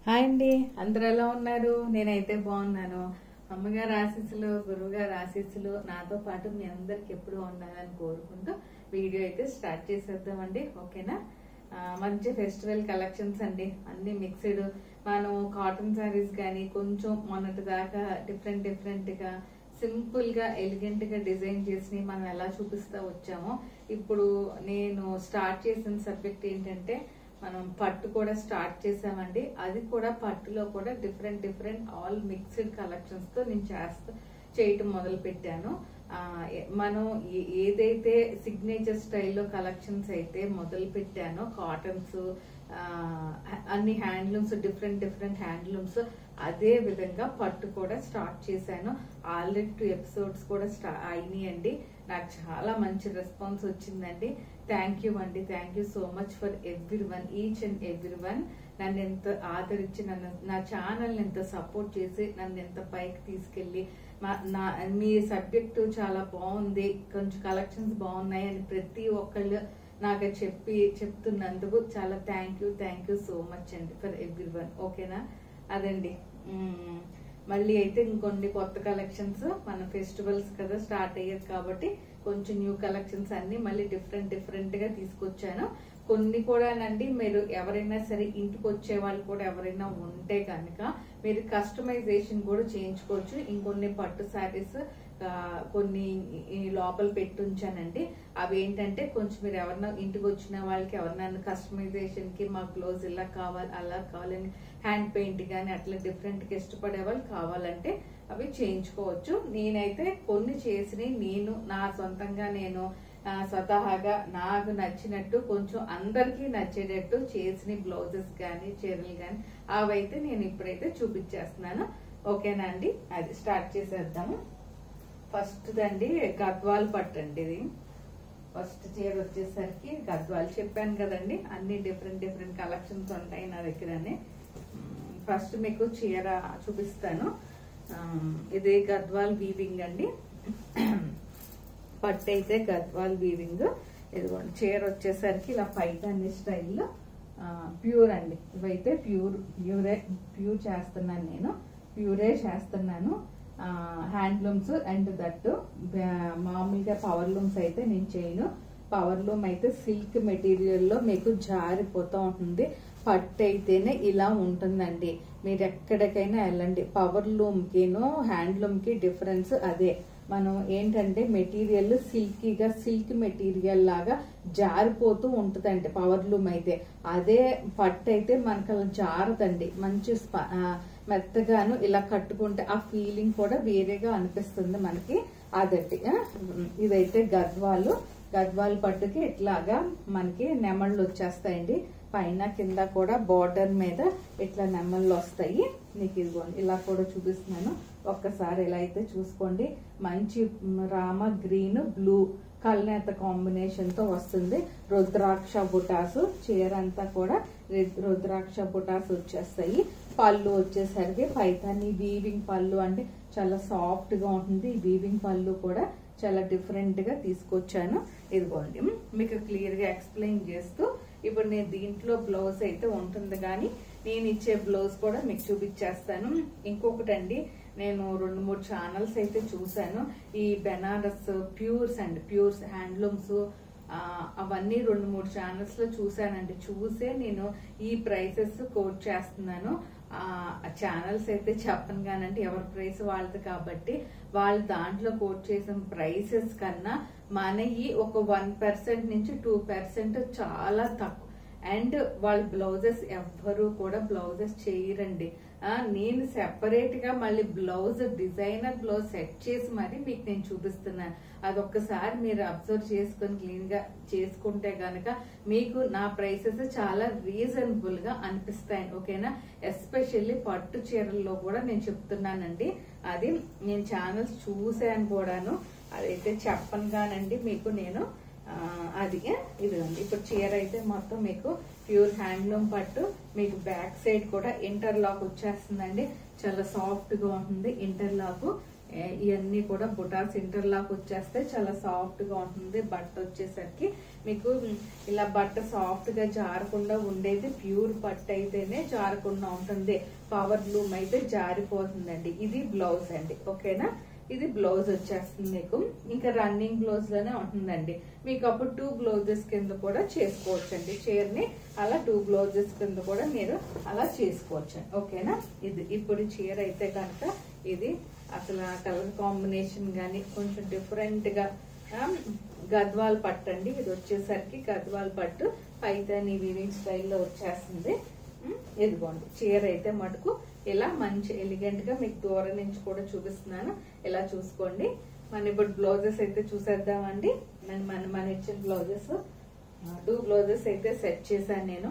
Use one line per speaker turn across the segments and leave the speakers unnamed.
Hi అండి, అందరు ఎలా ఉన్నారు? నేనైతే బాగున్నాను. అమ్మగారి ఆశీస్సులు, గురువుగారి ఆశీస్సులు నాతో పాటు మీ అందరికి ఎప్పుడు ఉండాలని కోరుకుంటూ వీడియో అయితే స్టార్ట్ చేసేద్దామండి. ఓకేనా? మంచి ఫెస్టివల్ కలెక్షన్స్ అండి, అన్ని మిక్స్డ్. మనం కాటన్ శారీస్ కానీ కొంచెం మొన్నటి దాకా డిఫరెంట్ గా సింపుల్ గా ఎలిగెంట్ గా డిజైన్ చేసి మనం ఎలా చూపిస్తా వచ్చామో, ఇప్పుడు నేను స్టార్ట్ చేసిన సబ్జెక్ట్ ఏంటంటే మనం పట్టు కూడా స్టార్ట్ చేసామండి. అది కూడా పట్టులో కూడా డిఫరెంట్ ఆల్ మిక్స్డ్ కలెక్షన్స్ తో నేను చేయటం మొదలు పెట్టాను. మనం ఏదైతే సిగ్నేచర్ స్టైల్లో కలెక్షన్స్ అయితే మొదలు పెట్టానో, కాటన్స్, అన్ని హ్యాండ్లూమ్స్, డిఫరెంట్ హ్యాండ్లూమ్స్, అదే విధంగా పట్టు కూడా స్టార్ట్ చేశాను. ఆల్రెడీ 2 ఎపిసోడ్స్ కూడా అయినాయండి. నాకు చాలా మంచి రెస్పాన్స్ వచ్చిందండి. థ్యాంక్ యూ అండి, thank you so much for everyone, each and everyone. నన్ను ఎంత ఆదరించి, నా ఛానల్ ఎంత సపోర్ట్ చేసి నన్ను ఎంత పైకి తీసుకెళ్లి, మీ సబ్జెక్టు చాలా బాగుంది, కొంచెం కలెక్షన్స్ బాగున్నాయి అని ప్రతి ఒక్కళ్ళు నాకు చెప్తున్నందుకు చాలా థ్యాంక్ యూ సో మచ్ అండి ఫర్ ఎవ్రీవన్. ఓకేనా? అదండి. మళ్ళీ అయితే ఇంకొన్ని కొత్త కలెక్షన్స్, మన ఫెస్టివల్స్ కదా స్టార్ట్ అయ్యేది కాబట్టి కొంచెం న్యూ కలెక్షన్స్ అన్ని మళ్ళీ డిఫరెంట్ గా తీసుకొచ్చాను. కొన్ని కూడానండి, మీరు ఎవరైనా సరే ఇంటికి వచ్చే వాళ్ళు కూడా ఎవరైనా ఉంటే కనుక మీరు కస్టమైజేషన్ కూడా చేయించుకోవచ్చు. ఇంకొన్ని పట్టు శారీస్ కొన్ని లోపల పెట్టి ఉంచానండి. అవి ఏంటంటే కొంచెం మీరు ఎవరన్నా ఇంటికి వచ్చిన వాళ్ళకి ఎవరినైనా కస్టమైజేషన్ కి మా బ్లౌజ్ ఇలా కావాలి, అలా కావాలని, హ్యాండ్ పెయింట్ గానీ అట్లా డిఫరెంట్ గా ఇష్టపడే వాళ్ళు కావాలంటే అవి చేయించుకోవచ్చు. నేనైతే కొన్ని చేసి నా సొంతంగా నేను స్వతహాగా నాకు నచ్చినట్టు కొంచెం అందరికీ నచ్చేటట్టు చేసిన బ్లౌజెస్ కానీ చీరలు కానీ అవైతే నేను ఇప్పుడైతే చూపించేస్తున్నాను. ఓకేనా అండి? అది స్టార్ట్ చేసేద్దాము. ఫస్ట్ దండి గద్వాల్ పట్టు అండి. ఇది ఫస్ట్ చీర వచ్చేసరికి గద్వాల్. చెప్పాను కదండి అన్ని డిఫరెంట్ కలెక్షన్స్ ఉంటాయి నా దగ్గరనే. ఫస్ట్ మీకు చీర చూపిస్తాను. ఇది గద్వాల్ వీవింగ్ అండి. పట్టు అయితే గద్వాల్ వీవింగ్. ఇదిగోండి చీర వచ్చేసరికి ఇలా పైతాని స్టైల్లో ప్యూర్ అండి. ఇవైతే ప్యూర్ చేస్తున్నాను, నేను ప్యూరే చేస్తున్నాను. హ్యాండ్లూమ్స్ అండ్ దట్టు మామూలుగా పవర్ లూమ్స్ అయితే నేను చేయను. పవర్ లూమ్ అయితే సిల్క్ మెటీరియల్ లో మీకు జారిపోతూ ఉంటుంది. పట్టు అయితేనే ఇలా ఉంటుందండి. మీరు ఎక్కడికైనా వెళ్ళండి, పవర్ లూమ్ కిను హ్యాండ్లూమ్ కి డిఫరెన్స్ అదే. మనం ఏంటంటే మెటీరియల్ సిల్కీగా, సిల్క్ మెటీరియల్ లాగా జారిపోతూ ఉంటుందండి పవర్ లూమ్ అయితే. అదే పట్టు అయితే మనకు అలా జారదండి, మంచి మెత్తగాను ఇలా కట్టుకుంటే ఆ ఫీలింగ్ కూడా వేరేగా అనిపిస్తుంది మనకి. అదండి. ఇదైతే గద్వాల్ పట్టుకి ఇట్లాగా మనకి నెమళ్ళు వచ్చేస్తాయండి. పైన కింద కూడా బార్డర్ మీద ఇట్లా నెమళ్ళు వస్తాయి. మీకు ఇదిగోండి ఇలా కూడా చూపిస్తున్నాను, ఒక్కసారి ఇలా అయితే చూసుకోండి. మంచి రామ గ్రీన్ బ్లూ కల్నేత కాంబినేషన్ తో వస్తుంది. రుద్రాక్ష బుటాసు చీర అంతా కూడా రుద్రాక్ష బుటాసు వచ్చేస్తాయి. పళ్ళు వచ్చేసరికి పైతాని వీవింగ్ పళ్ళు, అంటే చాలా సాఫ్ట్ గా ఉంటుంది. ఈ వీవింగ్ పళ్ళు కూడా చాలా డిఫరెంట్ గా తీసుకొచ్చాను. ఇదిగోండి మీకు క్లియర్ గా ఎక్స్ప్లెయిన్ చేస్తూ ఇప్పుడు నేను దీంట్లో బ్లౌజ్ అయితే ఉంటుంది, కానీ నేను ఇచ్చే బ్లౌజ్ కూడా మీకు చూపించేస్తాను. ఇంకొకటి అండి, నేను 2-3 ఛానల్స్ అయితే చూసాను. ఈ బెనారస్ ప్యూర్స్ అండి, ప్యూర్స్ హ్యాండ్లూమ్స్ అవన్నీ 2-3 ఛానల్స్ లో చూసానండి. చూసే నేను ఈ ప్రైసెస్ కోట్ చేస్తున్నాను. ఛానల్స్ అయితే చెప్పను కానండి, ఎవరి ప్రైస్ వాళ్ళది కాబట్టి వాళ్ళు దాంట్లో కోట్ చేసిన ప్రైసెస్ కన్నా మనకి ఒక 1% నుంచి 2% చాలా తక్కువ. అండ్ వాళ్ళ బ్లౌజెస్ ఎవ్వరు కూడా బ్లౌజెస్ చేయరండి. నేను సెపరేట్ గా మళ్ళీ బ్లౌజ్ డిజైనర్ బ్లౌజ్ సెట్ చేసి మరి మీకు నేను చూపిస్తున్నాను. అదొక్కసారి మీరు అబ్జర్వ్ చేసుకుని క్లీన్ గా చేసుకుంటే గనక మీకు నా ప్రైసెస్ చాలా రీజనబుల్ గా అనిపిస్తాయి. ఓకేనా? ఎస్పెషల్లీ పట్టు చీరల్లో కూడా నేను చెప్తున్నానండి. అది నేను ఛానల్స్ చూసాను కూడాను, అదైతే చెప్పను కానండి మీకు నేను. అది ఇదిగోండి ఇప్పుడు చీర అయితే మొత్తం మీకు ప్యూర్ హ్యాండ్లూమ్ పట్టు. మీకు బ్యాక్ సైడ్ కూడా ఇంటర్లాక్ వచ్చేస్తుందండి, చాలా సాఫ్ట్ గా ఉంటుంది ఇంటర్లాక్. ఇవన్నీ కూడా బుటాస్ ఇంటర్లాక్ వచ్చేస్తే చాలా సాఫ్ట్ గా ఉంటుంది. బట్ట వచ్చేసరికి మీకు ఇలా బట్ట సాఫ్ట్ గా జారకుండా ఉండేది ప్యూర్ పట్టు అయితేనే జారకుండా ఉంటుంది. పవర్ లూమ్ అయితే జారిపోతుందండి. ఇది బ్లౌజ్ అండి. ఓకేనా, ఇది బ్లౌజ్ వచ్చేస్తుంది మీకు. ఇంకా రన్నింగ్ బ్లౌజ్ లోనే ఉంటుందండి మీకు. అప్పుడు 2 బ్లౌజెస్ కింద కూడా చేసుకోవచ్చు అండి. చీర ని అలా 2 బ్లౌజెస్ కింద కూడా మీరు అలా చేసుకోవచ్చు. ఓకేనా, ఇది ఇప్పుడు చీర అయితే కనుక ఇది అసలు కలర్ కాంబినేషన్ గానీ కొంచెం డిఫరెంట్ గా గద్వాల్ పట్టు అండి. ఇది వచ్చేసరికి గద్వాల్ పట్టు పైతాని వీవింగ్ స్టైల్లో వచ్చేస్తుంది. ఇదిగోండి చీర అయితే మటుకు ఇలా మంచి ఎలిగెంట్ గా మీకు దూరం నుంచి కూడా చూపిస్తున్నాను. ఇలా చూసుకోండి. మనం ఇప్పుడు బ్లౌజెస్ అయితే చూసేద్దామండి. మన ఇచ్చిన బ్లౌజెస్ 2 బ్లౌజెస్ అయితే సెట్ చేశాను నేను.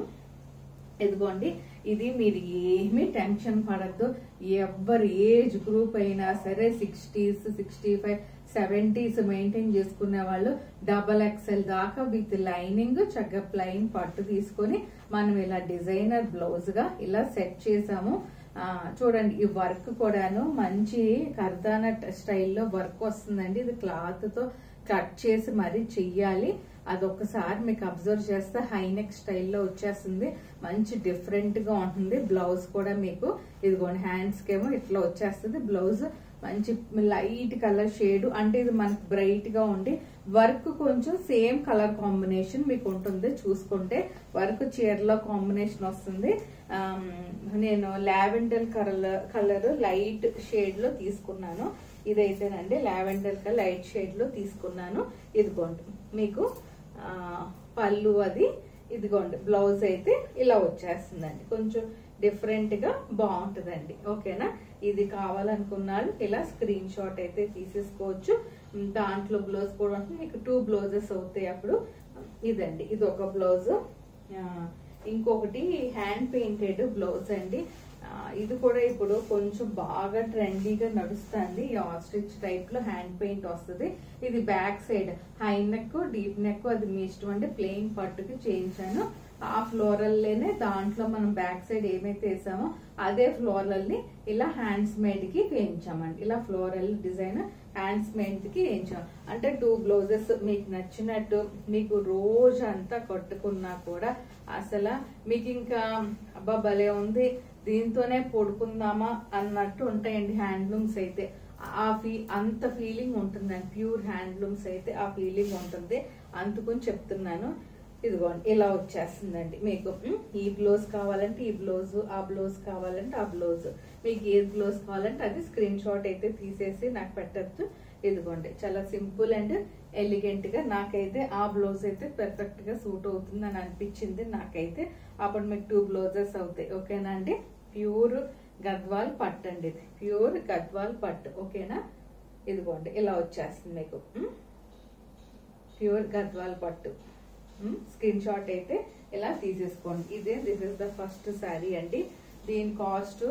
ఇదిగోండి, ఇది మీరు ఏమీ టెన్షన్ పడద్దు. ఎవరి ఏజ్ గ్రూప్ అయినా సరే 60s, 65, 70s మెయింటైన్ చేసుకునే వాళ్ళు XXL దాకా విత్ లైనింగ్ చక్కగా ప్లెయిన్ పట్టు తీసుకొని మనం ఇలా డిజైనర్ బ్లౌజ్ గా ఇలా సెట్ చేసాము. చూడండి, ఈ వర్క్ కూడాను మంచి కర్దానా స్టైల్లో వర్క్ వస్తుందండి. ఇది క్లాత్ తో కట్ చేసి మరీ చెయ్యాలి. అదొకసారి మీకు అబ్జర్వ్ చేస్తే హైనెక్ స్టైల్లో వచ్చేస్తుంది. మంచి డిఫరెంట్ గా ఉంటుంది. బ్లౌజ్ కూడా మీకు ఇదిగోండి హ్యాండ్స్ కేమో ఇట్లా వచ్చేస్తుంది. బ్లౌజ్ మంచి లైట్ కలర్ షేడ్, అంటే ఇది మనకు బ్రైట్ గా ఉండి వర్క్ కొంచెం సేమ్ కలర్ కాంబినేషన్ మీకు ఉంటుంది. చూసుకుంటే వర్క్ చీరలో కాంబినేషన్ వస్తుంది. నేను లావెండర్ కలర్ లైట్ షేడ్ లో తీసుకున్నాను. ఇదైతేనండి లావెండర్ కలర్ లైట్ షేడ్ లో తీసుకున్నాను. ఇదిగోండి మీకు పళ్ళు అది. ఇదిగోండి బ్లౌజ్ అయితే ఇలా వచ్చేస్తుందండి. కొంచెం డిఫరెంట్ గా బాగుంటుందండి. ఓకేనా, ఇది కావాలనుకున్నాడు ఇలా స్క్రీన్ షాట్ అయితే తీసేసుకోవచ్చు. దాంట్లో బ్లౌజ్ కూడా ఉంటుంది మీకు. 2 బ్లౌజెస్ అవుతాయి అప్పుడు. ఇదండి, ఇది ఒక బ్లౌజ్. ఇంకొకటి హ్యాండ్ పెయింటెడ్ బ్లౌజ్ అండి. ఇది కూడా ఇప్పుడు కొంచెం బాగా ట్రెండీగా నడుస్తుంది. ఈ ఆస్ట్రిచ్ టైప్ లో హ్యాండ్ పెయింట్ వస్తుంది. ఇది back side high neck, deep neck అది మీ ఇష్టం అండి. ప్లెయిన్ పట్టుకి చేయించాను. ఆ ఫ్లోరల్ లేనే దాంట్లో మనం బ్యాక్ సైడ్ ఏమైతే వేసామో అదే ఫ్లోరల్ ని ఇలా హ్యాండ్స్ మేడ్ కి వేయించామండి. ఇలా ఫ్లోరల్ డిజైన్ హ్యాండ్స్ మేడ్ కి వేయించాం. అంటే 2 బ్లౌజెస్ మీకు నచ్చినట్టు మీకు రోజు అంతా కట్టుకున్నా కూడా అసలు మీకు ఇంకా అబ్బా భలే ఉంది దీంతోనే పడుకుందామా అన్నట్టు ఉంటాయండి. హ్యాండ్లూమ్స్ అయితే అంత ఫీలింగ్ ఉంటుందండి. ప్యూర్ హ్యాండ్లూమ్స్ అయితే ఆ ఫీలింగ్ ఉంటుంది. అందుకని చెప్తున్నాను. ఇదిగోండి ఇలా వచ్చేస్తుందండి మీకు. ఈ బ్లౌజ్ కావాలంటే ఈ బ్లౌజ్, ఆ బ్లౌజ్ కావాలంటే ఆ బ్లౌజ్, మీకు ఏ బ్లౌజ్ కావాలంటే అది స్క్రీన్ షాట్ అయితే తీసేసి నాకు పెట్టచ్చు. ఇదిగోండి చాలా సింపుల్ అండ్ ఎలిగెంట్ గా నాకైతే ఆ బ్లౌజ్ అయితే పర్ఫెక్ట్ గా సూట్ అవుతుంది అని అనిపించింది నాకైతే. అప్పుడు మీకు 2 బ్లౌజెస్ అవుతాయి. ఓకేనా అండి, ప్యూర్ గద్వాల్ పట్టు అండి. ఇది ప్యూర్ గద్వాల్ పట్టు. ఓకేనా, ఇదిగోండి ఇలా వచ్చేస్తుంది మీకు ప్యూర్ గద్వాల్ పట్టు. స్క్రీన్ షాట్ అయితే ఇలా తీసేసుకోండి. This is the first sari అండి. దీని కాస్ట్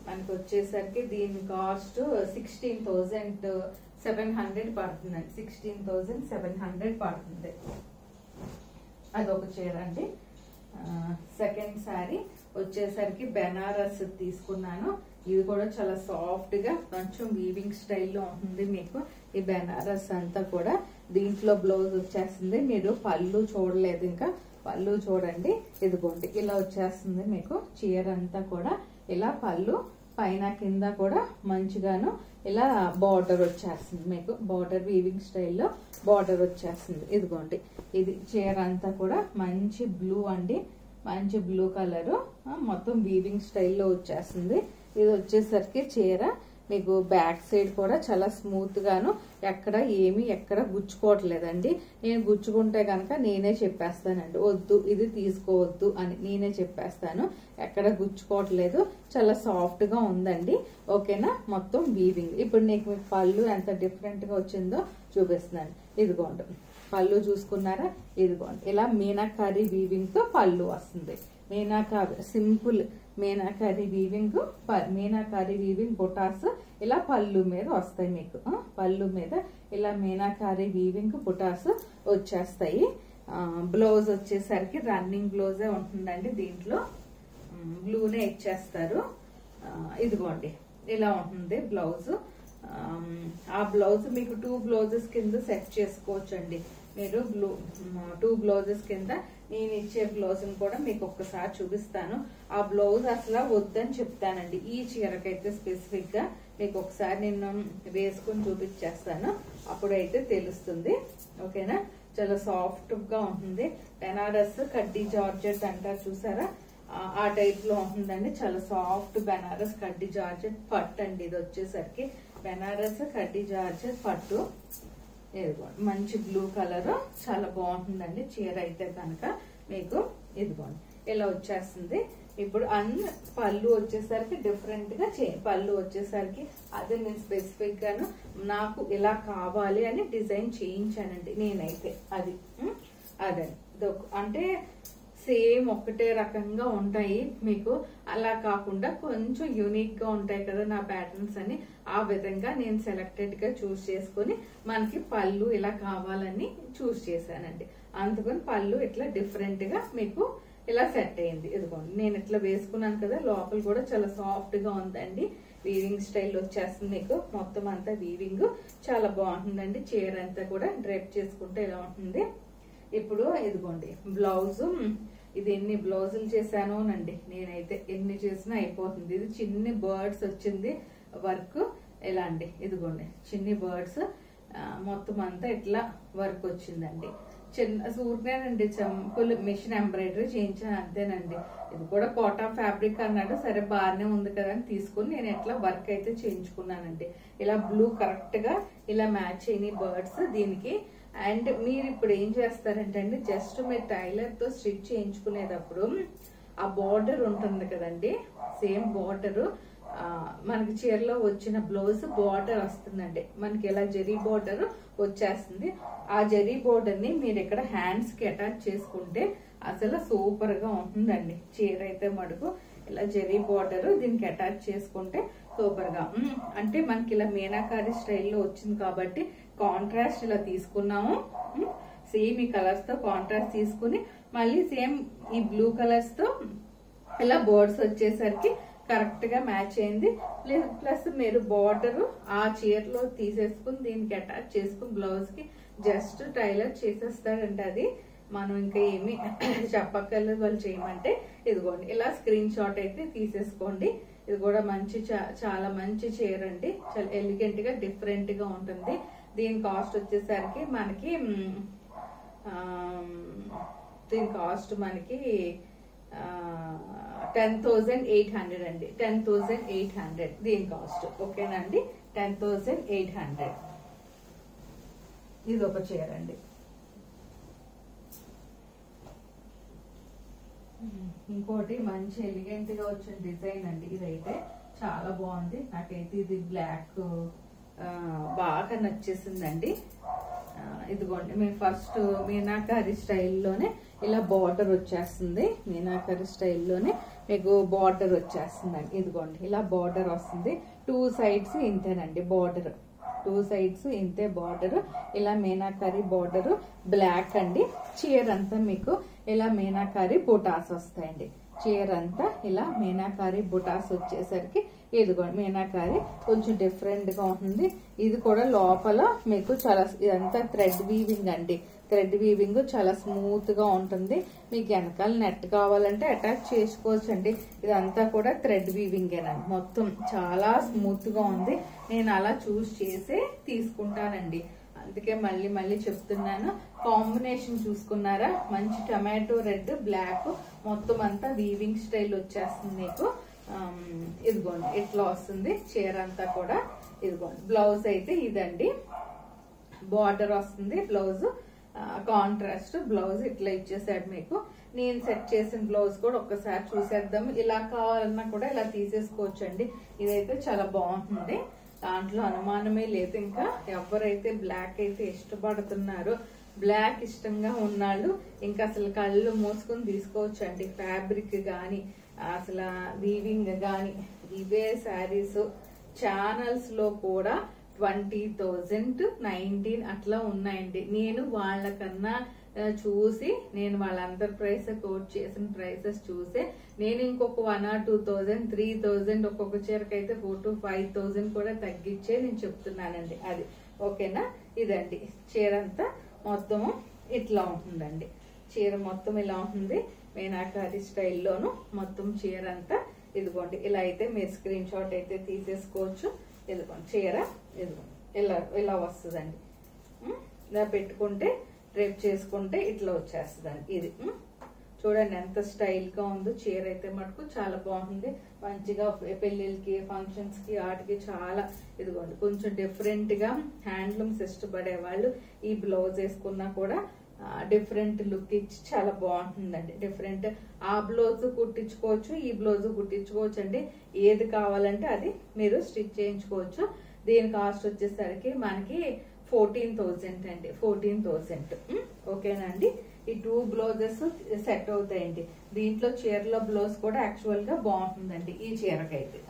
మనకు వచ్చేసరికి దీని కాస్ట్ 16,700 పడుతుందండి. 16,700 పడుతుంది. అదొక చీర అండి. సెకండ్ శారీ వచ్చేసరికి బెనారస్ తీసుకున్నాను. ఇది కూడా చాలా సాఫ్ట్ గా కొంచెం వీవింగ్ స్టైల్లో ఉంటుంది మీకు. ఈ బెనారస్ అంతా కూడా దీంట్లో బ్లౌజ్ వచ్చేస్తుంది. మీరు పళ్ళు చూడలేదు, ఇంకా పళ్ళు చూడండి. ఇదిగోండి ఇలా వచ్చేస్తుంది మీకు. చీర అంతా కూడా ఇలా పళ్ళు పైన కింద కూడా మంచిగాను ఇలా బార్డర్ వచ్చేస్తుంది మీకు. బార్డర్ వీవింగ్ స్టైల్లో బార్డర్ వచ్చేస్తుంది. ఇదిగోండి ఇది చీర అంతా కూడా మంచి బ్లూ అండి. మంచి బ్లూ కలర్ మొత్తం వీవింగ్ స్టైల్లో వచ్చేస్తుంది. ఇది వచ్చేసరికి చీర మీకు బ్యాక్ సైడ్ కూడా చాలా స్మూత్ గాను ఎక్కడ గుచ్చుకోవట్లేదండి. నేను గుచ్చుకుంటే కనుక నేనే చెప్పేస్తానండి, వద్దు ఇది తీసుకోవద్దు అని నేనే చెప్పేస్తాను. ఎక్కడ గుచ్చుకోవట్లేదు, చాలా సాఫ్ట్ గా ఉందండి. ఓకేనా, మొత్తం వీవింగ్. ఇప్పుడు మీకు పళ్ళు ఎంత డిఫరెంట్ గా వచ్చిందో చూపిస్తున్నాను. ఇదిగోండి పళ్ళు చూసుకున్నారా, ఇదిగోండి ఇలా మీనాకారి వీవింగ్ తో పళ్ళు వస్తుంది. మీనాకారి సింపుల్ మీనాకారి వీవింగ్ బుటాస్ ఇలా పళ్ళు మీద వస్తాయి మీకు. పళ్ళు మీద ఇలా మీనాకారి వీవింగ్ బుటాస్ వచ్చేస్తాయి. బ్లౌజ్ వచ్చేసరికి రన్నింగ్ బ్లౌజే ఉంటుందండి. దీంట్లో బ్లూనే ఇచ్చేస్తారు. ఇదిగోండి ఇలా ఉంటుంది బ్లౌజ్. ఆ బ్లౌజ్ మీకు 2 బ్లౌజెస్ కింద సెట్ చేసుకోవచ్చు అండి. మీరు 2 బ్లౌజెస్ కింద నేను ఇచ్చే బ్లౌజ్ కూడా మీకు ఒక్కసారి చూపిస్తాను. ఆ బ్లౌజ్ అసలు వద్దని చెప్తానండి ఈ చీరకైతే స్పెసిఫిక్ గా. మీకు ఒకసారి నేను వేసుకుని చూపించేస్తాను, అప్పుడైతే తెలుస్తుంది. ఓకేనా? చాలా సాఫ్ట్ గా ఉంటుంది. బెనారస్ కడ్డీ జార్జెట్ అంటారు చూసారా, ఆ టైప్ లో ఉంటుందండి. చాలా సాఫ్ట్ బెనారస్ కడ్డీ జార్జెట్ పట్టు అండి. ఇది వచ్చేసరికి బెనారస్ కడ్డీ జార్జెట్ పట్టు. ఇదిగోండి మంచి బ్లూ కలర్, చాలా బాగుంటుందండి చీర అయితే కనుక మీకు. ఇదిగోండి ఇలా వచ్చేస్తుంది. ఇప్పుడు పళ్ళు వచ్చేసరికి డిఫరెంట్ గా పళ్ళు వచ్చేసరికి అదే నేను స్పెసిఫిక్ గాను నాకు ఇలా కావాలి అని డిజైన్ చేయించానండి నేనైతే. అదే అంటే సేమ్ ఒకటే రకంగా ఉంటాయి మీకు, అలా కాకుండా కొంచెం యూనిక్ గా ఉంటాయి కదా నా ప్యాటర్న్స్ అని. ఆ విధంగా నేను సెలెక్టెడ్ గా చూస్ చేసుకుని మనకి పళ్ళు ఇలా కావాలని చూస్ చేశానండి. అందుకని పళ్ళు ఇట్లా డిఫరెంట్ గా మీకు ఇలా సెట్ అయింది. ఇదిగోండి నేను ఇట్లా వేసుకున్నాను కదా, లోపల కూడా చాలా సాఫ్ట్ గా ఉందండి. వీవింగ్ స్టైల్ వచ్చేస్తుంది మీకు, మొత్తం అంతా వీవింగ్ చాలా బాగుంటుందండి. చీర అంతా కూడా డ్రైప్ చేసుకుంటే ఇలా ఉంటుంది. ఇప్పుడు ఇదిగోండి బ్లౌజ్, ఇది ఎన్ని బ్లౌజులు చేశాను నండి నేనైతే, ఎన్ని చేసినా అయిపోతుంది. ఇది చిన్ని బర్డ్స్ వచ్చింది వర్క్ ఇలా అండి. ఇదిగోండి చిన్ని బర్డ్స్ మొత్తం అంతా ఇట్లా వర్క్ వచ్చిందండి. చిన్న సూర్నేనండి, సింపుల్ మిషన్ ఎంబ్రాయిడరీ చేయించాను అంతేనండి. ఇది కూడా కాటన్ ఫ్యాబ్రిక్ అన్నాడు, సరే బాగానే ఉంది కదా అని తీసుకుని నేను ఎట్లా వర్క్ అయితే చేయించుకున్నానండి. ఇలా బ్లూ కరెక్ట్ గా ఇలా మ్యాచ్ అయినాయి బర్డ్స్ దీనికి. అండ్ మీరు ఇప్పుడు ఏం చేస్తారంటే అండి, జస్ట్ మీరు టైలర్ తో స్టిచ్ చేయించుకునేటప్పుడు ఆ బార్డర్ ఉంటుంది కదండి, సేమ్ బార్డర్ మనకి చీరలో వచ్చిన బ్లౌజ్ బార్డర్ వస్తుందండి మనకి, ఇలా జరీ బార్డర్ వచ్చేస్తుంది. ఆ జరీ బార్డర్ ని మీరు ఇక్కడ హ్యాండ్స్ కి అటాచ్ చేసుకుంటే అసలు సూపర్ గా ఉంటుందండి చీర అయితే మటుకు. ఇలా జరీ బార్డర్ దీనికి అటాచ్ చేసుకుంటే సూపర్ గా, అంటే మనకి ఇలా మీనాకారి స్టైల్లో వచ్చింది కాబట్టి కాంట్రాస్ట్ ఇలా తీసుకున్నాము. సేమ్ ఈ కలర్స్ తో కాంట్రాస్ట్ తీసుకుని మళ్ళీ సేమ్ ఈ బ్లూ కలర్స్ తో ఇలా బోర్డ్స్ వచ్చేసరికి కరెక్ట్ గా మ్యాచ్ అయింది. ప్లస్ మీరు బార్డర్ ఆ చీరలో తీసేసుకుని దీనికి అటాచ్ చేసుకుని బ్లౌజ్ కి జస్ట్ టైలర్ చేసేస్తాడంటే అది మనం ఇంకా ఏమి చెప్పక్కర్లేదు వాళ్ళు చేయమంటే. ఇదిగోండి ఇలా స్క్రీన్ షాట్ అయితే తీసేసుకోండి. ఇది కూడా మంచి చాలా మంచి చీర అండి, చాలా ఎలిగెంట్ గా డిఫరెంట్ గా ఉంటుంది. దీని కాస్ట్ వచ్చేసరికి మనకి దీని కాస్ట్ మనకి 10,800 అండి. 10,800 దీని కాస్ట్. ఓకేనండి, 10,800. ఇది ఒక చీర అండి. ఇంకోటి మంచి ఎలిగెంట్ గా వచ్చిన డిజైన్ అండి. ఇదైతే చాలా బాగుంది నాకైతే. ఇది బ్లాక్ బాగా నచ్చేసిందండి. ఇదిగోండి మేము ఫస్ట్ మీనాకారి స్టైల్లోనే ఇలా బార్డర్ వచ్చేస్తుంది. మీనాకారి స్టైల్లోనే మీకు బార్డర్ వచ్చేస్తుందండి. ఇదిగోండి ఇలా బార్డర్ వస్తుంది. 2 సైడ్స్ ఇంతేనండి బార్డర్, 2 సైడ్స్ ఇంతే బార్డర్. ఇలా మీనాకారి బార్డర్ బ్లాక్ అండి. చీర అంతా మీకు ఇలా మీనాకారి బుటాస్ వస్తాయండి. చీర అంతా ఇలా మీనాకారి బుటాస్ వచ్చేసరికి ఇదిగోండి మీనాకారి కొంచెం డిఫరెంట్ గా ఉంటుంది. ఇది కూడా లోపల మీకు చాలా, ఇదంతా థ్రెడ్ వీవింగ్ అండి. థ్రెడ్ వీవింగ్ చాలా స్మూత్ గా ఉంటుంది. మీకు వెనకాల నెట్ కావాలంటే అటాచ్ చేసుకోవచ్చు అండి. ఇదంతా కూడా థ్రెడ్ వీవింగేనండి. మొత్తం చాలా స్మూత్ గా ఉంది. నేను అలా చూస్ చేసే తీసుకుంటానండి, అందుకే మళ్ళీ మళ్ళీ చెప్తున్నాను. కాంబినేషన్ చూసుకున్నారా, మంచి టమాటో రెడ్ బ్లాక్ మొత్తం అంతా వీవింగ్ స్టైల్ వచ్చేస్తుంది మీకు. ఇదిగోండి ఇట్లా వస్తుంది చీర అంతా కూడా. ఇదిగోండి బ్లౌజ్ అయితే ఇదండి, బార్డర్ వస్తుంది. బ్లౌజ్ కాంట్రాస్ట్ బ్లౌజ్ ఇట్లా ఇచ్చేసాడు మీకు. నేను సెట్ చేసిన బ్లౌజ్ కూడా ఒక్కసారి చూసేద్దాం. ఇలా కావాలన్నా కూడా ఇలా తీసేసుకోవచ్చు అండి. ఇదైతే చాలా బాగుంటుంది, దాంట్లో అనుమానమే లేదు. ఇంకా ఎవరైతే బ్లాక్ అయితే ఇష్టపడుతున్నారో, బ్లాక్ ఇష్టంగా ఉన్నాళ్ళు ఇంకా అసలు కళ్ళు మూసుకొని తీసుకోవచ్చు అండి. ఫ్యాబ్రిక్ గాని అసలు వీవింగ్ గాని ఇవే శారీస్ ఛానల్స్ లో కూడా 20,000 19 అట్లా ఉన్నాయండి. నేను వాళ్ళకన్నా చూసి నేను వాళ్ళందరి ప్రైస్ కోట్ చేసిన ప్రైసెస్ చూసే నేను ఇంకొక 1 or 2,000 3,000 ఒక్కొక్క చీరకైతే 4,000 to 5,000 కూడా తగ్గించే నేను చెప్తున్నానండి. అది ఓకేనా. ఇదండి చీర అంతా మొత్తం ఇట్లా ఉంటుందండి. చీర మొత్తం ఇలా ఉంటుంది మీనాకారి స్టైల్లోను మొత్తం చీర అంతా. ఇదిగోండి ఇలా అయితే మీరు స్క్రీన్ షాట్ అయితే తీసేసుకోవచ్చు. ఇదిగోండి చీర ఇదిగోండి ఇలా వస్తుందండి. ఇలా పెట్టుకుంటే డ్రేప్ చేసుకుంటే ఇట్లా వచ్చేస్తుందండి. ఇది చూడండి ఎంత స్టైల్ గా ఉందో చీర అయితే మటుకు చాలా బాగుంది. మంచిగా పెళ్లిళ్ళకి ఫంక్షన్స్ కి వాటికి చాలా ఇదిగోండి కొంచెం డిఫరెంట్ గా హ్యాండ్లూమ్స్ ఇష్టపడే వాళ్ళు ఈ బ్లౌజ్ వేసుకున్నా కూడా డిఫరెంట్ లుక్ ఇచ్చి చాలా బాగుంటుందండి. డిఫరెంట్ ఆ బ్లౌజ్ కుట్టించుకోవచ్చు, ఈ బ్లౌజ్ కుట్టించుకోవచ్చు అండి. ఏది కావాలంటే అది మీరు స్టిచ్ చేయించుకోవచ్చు. దీని కాస్ట్ వచ్చేసరికి మనకి 14,000 అండి. 14,000 ఓకేనా అండి. ఈ 2 బ్లౌజెస్ సెట్ అవుతాయండి. దీంట్లో చీరలో బ్లౌజ్ కూడా యాక్చువల్ గా బాగుంటుందండి. ఈ చీరకైతే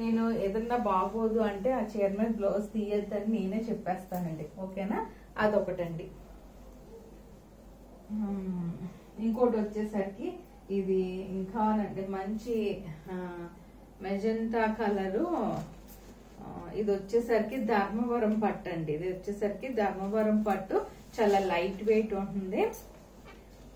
నేను ఏదన్నా బాగోదు అంటే ఆ చీర మీద బ్లౌజ్ తీయద్దని నేనే చెప్పేస్తానండి. ఓకేనా. అదొకటండి. ఇంకోటి వచ్చేసరికి ఇది ఇంకా మంచి మెజెంటా కలరు. ఇది వచ్చేసరికి ధర్మవరం పట్టు అండి. ఇది వచ్చేసరికి ధర్మవరం పట్టు చాలా లైట్ వెయిట్ ఉంటుంది.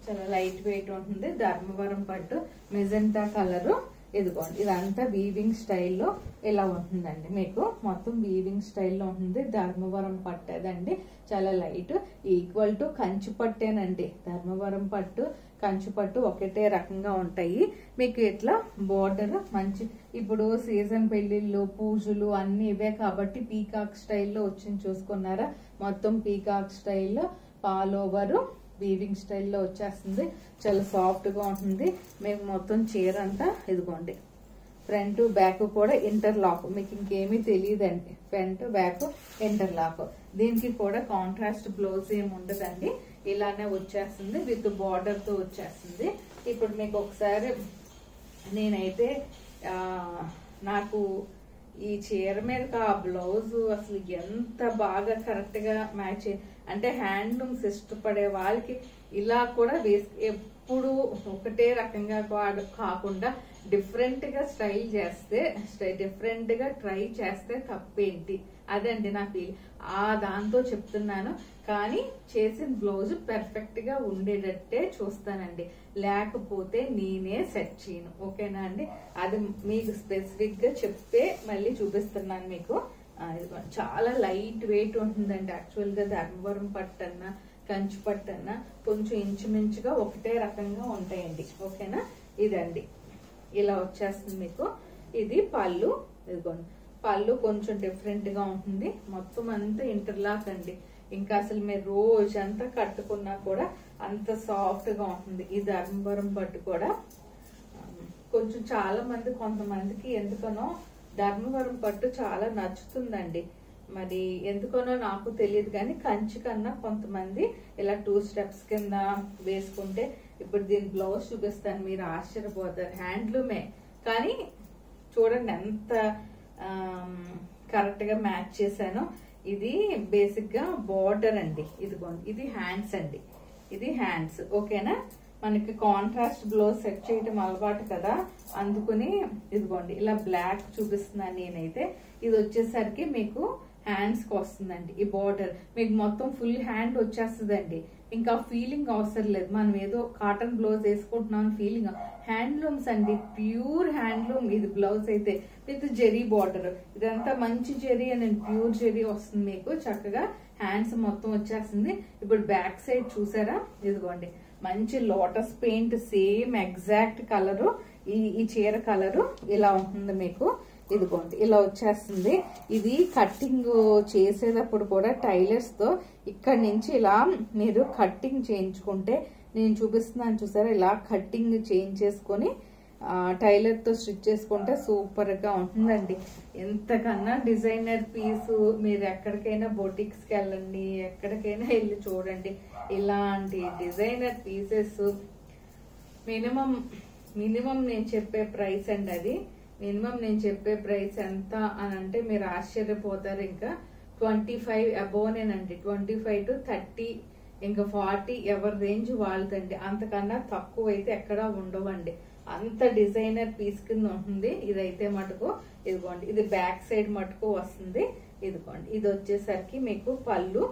చాలా లైట్ వెయిట్ ఉంటుంది ధర్మవరం పట్టు మెజెంటా కలరు. ఇదిగోండి ఇదంతా వీవింగ్ స్టైల్లో ఇలా ఉంటుందండి. మీకు మొత్తం వీవింగ్ స్టైల్లో ఉంటుంది. ధర్మవరం పట్టు అదండి. చాలా లైట్ ఈక్వల్ టు కంచి పట్టేనండి. ధర్మవరం పట్టు కంచి పట్టు ఒకటే రకంగా ఉంటాయి. మీకు ఇట్లా బోర్డర్ మంచి ఇప్పుడు సీజన్ పెళ్లిళ్ళు పూజలు అన్ని ఇవే కాబట్టి పీకాక్ స్టైల్లో వచ్చింది చూసుకున్నారా. మొత్తం పీకాక్ స్టైల్లో ఆల్ ఓవర్ వీవింగ్ స్టైల్లో వచ్చేస్తుంది. చాలా సాఫ్ట్ గా ఉంటుంది. మీకు మొత్తం చీర అంతా ఇదిగోండి ఫ్రంట్ బ్యాక్ కూడా ఇంటర్లాక్. మీకు ఇంకేమీ తెలియదండి. Front back interlock. దీనికి కూడా కాంట్రాస్ట్ బ్లౌజ్ ఏమి ఉండదండి. ఇలానే వచ్చేస్తుంది విత్ బార్డర్ తో వచ్చేస్తుంది. ఇప్పుడు మీకు ఒకసారి నేనైతే నాకు ఈ చీర మీద ఆ బ్లౌజ్ అసలు ఎంత బాగా కరెక్ట్ గా మ్యాచ్ అంటే హ్యాండ్లూమ్స్ ఇష్టపడే వాళ్ళకి ఇలా కూడా ఎప్పుడు ఒకటే రకంగా కాకుండా డిఫరెంట్ గా స్టైల్ చేస్తే డిఫరెంట్ గా ట్రై చేస్తే తప్పేంటి అదండి నా ఫీల్. దాంతో చెప్తున్నాను. కానీ చేసిన బ్లౌజ్ పర్ఫెక్ట్ గా ఉండేటట్టే చూస్తానండి. లేకపోతే నేనే సెట్ చేయను. ఓకేనా అండి. అది మీకు స్పెసిఫిక్ గా చెప్తే మళ్ళీ చూపిస్తున్నాను మీకు. చాలా లైట్ వెయిట్ ఉంటుందండి. యాక్చువల్ గా ధర్మవరం పట్టు అన్నా కంచి పట్టు అన్నా కొంచెం ఇంచుమించుగా ఒకటే రకంగా ఉంటాయండి. ఓకేనా. ఇదండి ఇలా వచ్చేస్తుంది మీకు. ఇది పళ్ళు. ఇదిగోండి పళ్ళు కొంచెం డిఫరెంట్ గా ఉంటుంది. మొత్తం అంతా ఇంటర్లాక్ అండి. ఇంకా అసలు మీరు రోజంతా కట్టుకున్నా కూడా అంత సాఫ్ట్ గా ఉంటుంది. ఈ ధర్మవరం పట్టు కూడా కొంచెం చాలా మంది కొంతమందికి ఎందుకనో ధర్మవరం పట్టు చాలా నచ్చుతుందండి. మరి ఎందుకనో నాకు తెలియదు కానీ కంచి కన్నా కొంతమంది ఇలా 2 స్టెప్స్ కింద వేసుకుంటే ఇప్పుడు దీని బ్లౌజ్ చూపిస్తాను మీరు ఆశ్చర్యపోతారు. హ్యాండ్లూమే కానీ చూడండి ఎంత కరెక్ట్ గా మ్యాచ్ చేశాను. ఇది బేసిక్ గా బార్డర్ అండి. ఇదిగోండి ఇది హ్యాండ్స్ అండి. ఇది హ్యాండ్స్. ఓకేనా. మనకి కాంట్రాస్ట్ బ్లౌజ్ సెట్ చేయటం అలవాటు కదా, అందుకుని ఇదిగోండి ఇలా బ్లాక్ చూపిస్తున్నాను నేనైతే. ఇది వచ్చేసరికి మీకు హ్యాండ్స్ కి వస్తుందండి. ఈ బార్డర్ మీకు మొత్తం ఫుల్ హ్యాండ్ వచ్చేస్తుందండి. ఇంకా ఫీలింగ్ అవసరం లేదు. మనం ఏదో కాటన్ బ్లౌజ్ వేసుకుంటున్నాం ఫీలింగ్. హ్యాండ్లూమ్స్ అండి. ప్యూర్ హ్యాండ్లూమ్ ఇది బ్లౌజ్ అయితే విత్ జెరీ బార్డర్. ఇదంతా మంచి జెరీ అని ప్యూర్ జెరీ వస్తుంది మీకు. చక్కగా హ్యాండ్స్ మొత్తం వచ్చేస్తుంది. ఇప్పుడు బ్యాక్ సైడ్ చూసారా. ఇదిగోండి మంచి lotus paint same exact colour. ఈ చీర కలరు ఇలా ఉంటుంది మీకు. ఇదిగోండి ఇలా వచ్చేస్తుంది. ఇది కట్టింగ్ చేసేటప్పుడు కూడా టైలర్స్ తో ఇక్కడ నుంచి ఇలా మీరు కట్టింగ్ చేయించుకుంటే నేను చూపిస్తున్నాను చూసారా. ఇలా కట్టింగ్ చేయించేసుకొని టైలర్ తో స్టిచ్ చేసుకుంటే సూపర్ గా ఉంటుందండి. ఎంతకన్నా డిజైనర్ పీసు మీరు ఎక్కడికైనా బొటిక్స్ కి వెళ్ళండి, ఎక్కడికైనా వెళ్ళి చూడండి. ఇలాంటి డిజైనర్ పీసెస్ మినిమం నేను చెప్పే ప్రైస్ అండి. అది మినిమం నేను చెప్పే ప్రైస్ ఎంత అని అంటే మీరు ఆశ్చర్యపోతారు. ఇంకా 25 అబోనేనండి. 25 to 30 ఇంకా 40 ఎవరి రేంజ్ వాళ్ళదండి. అంతకన్నా తక్కువ అయితే ఎక్కడా ఉండవండి. అంత డిజైనర్ పీస్ కింద ఉంటుంది. ఇదైతే మటుకు ఇదిగోండి, ఇది బ్యాక్ సైడ్ మటుకు వస్తుంది. ఇదిగోండి, ఇది వచ్చేసరికి మీకు పళ్ళు.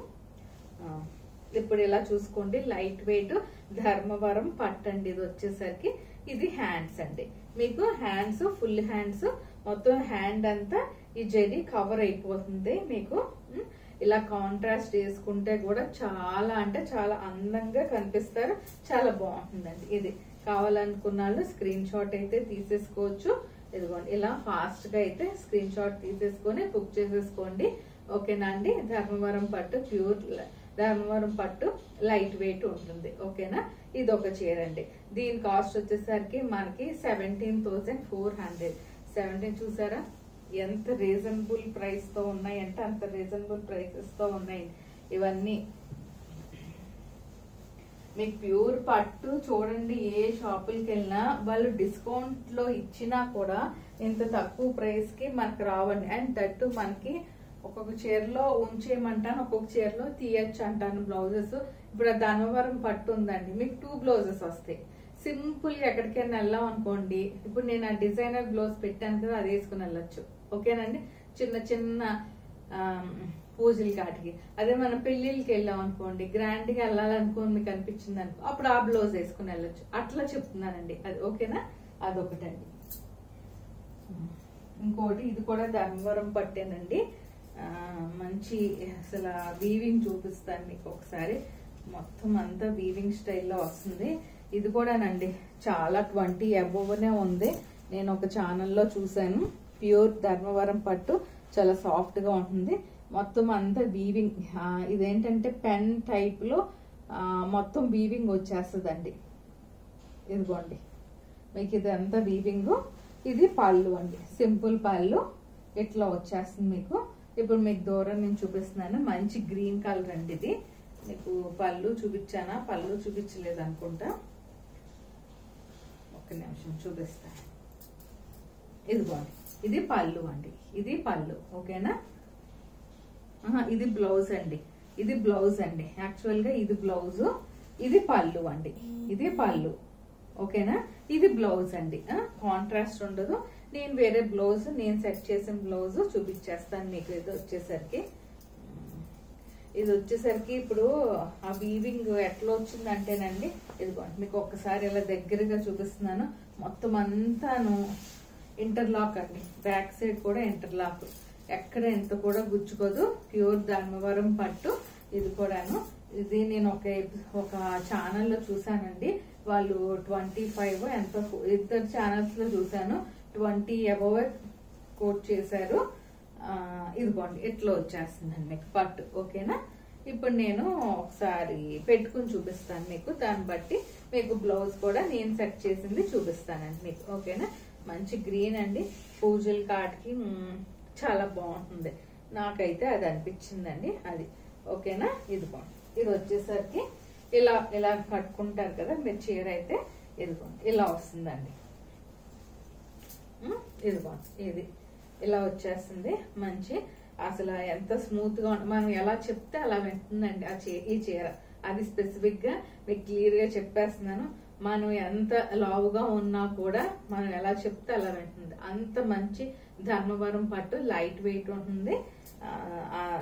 ఇప్పుడు ఇలా చూసుకోండి, లైట్ వెయిట్ ధర్మవరం పట్టండి. ఇది వచ్చేసరికి ఇది హ్యాండ్స్ అండి. మీకు హ్యాండ్స్, ఫుల్ హ్యాండ్స్, మొత్తం హ్యాండ్ అంతా ఈ జరీ కవర్ అయిపోతుంది. మీకు ఇలా కాంట్రాస్ట్ వేసుకుంటే కూడా చాలా అంటే చాలా అందంగా కనిపిస్తారు. చాలా బాగుంటుందండి. ఇది కావాలనుకున్న వాళ్ళు స్క్రీన్ షాట్ అయితే తీసేసుకోవచ్చు. ఇదిగోండి, ఇలా ఫాస్ట్ గా అయితే స్క్రీన్ షాట్ తీసేసుకొని బుక్ చేసేసుకోండి. ఓకేనా అండి. ధర్మవరం పట్టు, ప్యూర్ ధర్మవరం పట్టు, లైట్ వెయిట్ ఉంటుంది. ఓకేనా. ఇది ఒక చీర అండి. దీని కాస్ట్ వచ్చేసరికి మనకి 17,400. 17 చూసారా ఎంత రీజనబుల్ ప్రైస్ తో ఉన్నాయంటే అంత రీజనబుల్ ప్రైసెస్ తో ఉన్నాయి ఇవన్నీ. మీకు ప్యూర్ పట్టు చూడండి, ఏ షాపులకి వెళ్ళినా వాళ్ళు డిస్కౌంట్ లో ఇచ్చినా కూడా ఇంత తక్కువ ప్రైస్ కి మనకు రావండి. అండ్ దట్టు మనకి ఒక్కొక్క చీరలో ఉంచేయమంటాను, ఒక్కొక్క చీరలో తీయచ్చు అంటాను బ్లౌజెస్. ఇప్పుడు ధర్మవరం పట్టు ఉందండి, మీకు 2 బ్లౌజెస్ వస్తాయి. సింపుల్ గా ఎక్కడికైనా వెళ్ళాం అనుకోండి, ఇప్పుడు నేను ఆ డిజైనర్ బ్లౌజ్ పెట్టాను కదా, అది వేసుకుని వెళ్ళొచ్చు. ఓకేనండి. చిన్న చిన్న పూజలు కాటికి. అదే మనం పెళ్లిళ్ళకి వెళ్ళాం అనుకోండి, గ్రాండ్ గా వెళ్ళాలనుకోని మీకు అనిపించింది అనుకో, అప్పుడు ఆ బ్లౌజ్ వేసుకుని వెళ్ళొచ్చు. అట్లా చెప్తున్నానండి అది. ఓకేనా. అదొకటండి. ఇంకోటి, ఇది కూడా ధర్మవరం పట్టేనండి. మంచి అసలు వీవింగ్ చూపిస్తాను మీకు ఒకసారి. మొత్తం అంతా వీవింగ్ స్టైల్లో వస్తుంది. ఇది కూడానండి చాలా 20 అబోవ్నే ఉంది. నేను ఒక ఛానల్లో చూసాను. ప్యూర్ ధర్మవరం పట్టు, చాలా సాఫ్ట్ గా ఉంటుంది. మొత్తం అంతా వీవింగ్. ఇదేంటంటే పెన్ టైప్ లో మొత్తం వీవింగ్ వచ్చేస్తుందండి. ఇదిగోండి, మీకు ఇదంతా వీవింగ్. ఇది పళ్ళు అండి, సింపుల్ పళ్ళు ఇట్లా వచ్చేస్తుంది మీకు. ఇప్పుడు మీకు దూరం నేను చూపిస్తున్నాను. మంచి గ్రీన్ కలర్ అండి ఇది. మీకు పళ్ళు చూపించానా? పళ్ళు చూపించలేదు అనుకుంటా. ఒక్క నిమిషం చూపిస్తాను. ఇదిగోండి, ఇది పళ్ళు అండి. ఇది పళ్ళు. ఓకేనా. ఇది బ్లౌజ్ అండి. ఇది బ్లౌజ్ అండి. యాక్చువల్ గా ఇది బ్లౌజ్, ఇది పళ్ళు అండి. ఇది పళ్ళు. ఓకేనా. ఇది బ్లౌజ్ అండి. కాంట్రాస్ట్ ఉండదు. నేను వేరే బ్లౌజ్, నేను సెట్ చేసిన బ్లౌజ్ చూపించేస్తాను మీకు. ఇది వచ్చేసరికి ఇప్పుడు ఆ వీవింగ్ ఎట్లా వచ్చిందంటేనండి, ఇదిగోండి మీకు ఒక్కసారి ఇలా దగ్గరగా చూపిస్తున్నాను. మొత్తం అంతాను ఇంటర్లాక్ అండి. బ్యాక్ సైడ్ కూడా ఇంటర్లాక్, ఎక్కడ ఎంత కూడా గుచ్చుకోదు. ప్యూర్ ధర్మవరం పట్టు. ఇది కూడాను. ఇది నేను ఒక ఛానల్లో చూసానండి. వాళ్ళు 25 ఎంతో, ఇద్దరు ఛానల్స్ లో చూసాను, 20 అబోవ్ కోట్ చేశారు. ఇదిగోండి ఇట్లా వచ్చేస్తుందండి మీకు పట్టు. ఓకేనా. ఇప్పుడు నేను ఒకసారి పెట్టుకుని చూపిస్తాను మీకు. దాన్ని బట్టి మీకు బ్లౌజ్ కూడా నేను సెట్ చేసింది చూపిస్తానండి మీకు. ఓకేనా. మంచి గ్రీన్ అండి. పూజల కాటికి చాలా బాగుంటుంది. నాకైతే అది అనిపించిందండి అది. ఓకేనా. ఇదిగోండి, ఇది వచ్చేసరికి ఇలా ఇలా కట్టుకుంటారు కదా మీరు చీర అయితే. ఇదిగోండి ఇలా వస్తుందండి. ఇదిగోండి ఇది ఇలా వచ్చేస్తుంది. మంచి అసలు ఎంత స్మూత్ గా మనం ఎలా చెప్తే అలా వింటుందండి ఈ చీర. అది స్పెసిఫిక్ గా మీకు క్లియర్ గా చెప్పేస్తున్నాను. మనం ఎంత లావుగా ఉన్నా కూడా మనం ఎలా చెప్తే అలా వింటుంది. అంత మంచి ధర్మవరం పట్టు, లైట్ వెయిట్ ఉంటుంది.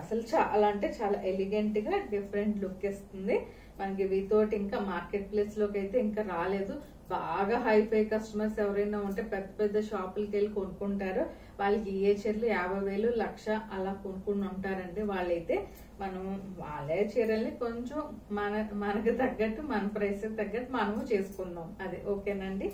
అసలు చాలా అంటే చాలా ఎలిగెంట్ గా డిఫరెంట్ లుక్ ఇస్తుంది మనకి. వీతోటి ఇంకా మార్కెట్ ప్లేస్ లోకి అయితే ఇంకా రాలేదు. బాగా హైఫై కస్టమర్స్ ఎవరైనా ఉంటే పెద్ద పెద్ద షాపులకి వెళ్ళి కొనుక్కుంటారు. వాళ్ళకి ఏ చీరలు 50,000, 1,00,000 అలా కొనుక్కుని ఉంటారండి. వాళ్ళైతే మనం వాళ్ళే చీరల్ని కొంచెం మనకు తగ్గట్టు, మన ప్రైస్ తగ్గట్టు మనము చేసుకుందాం. అదే. ఓకేనండి.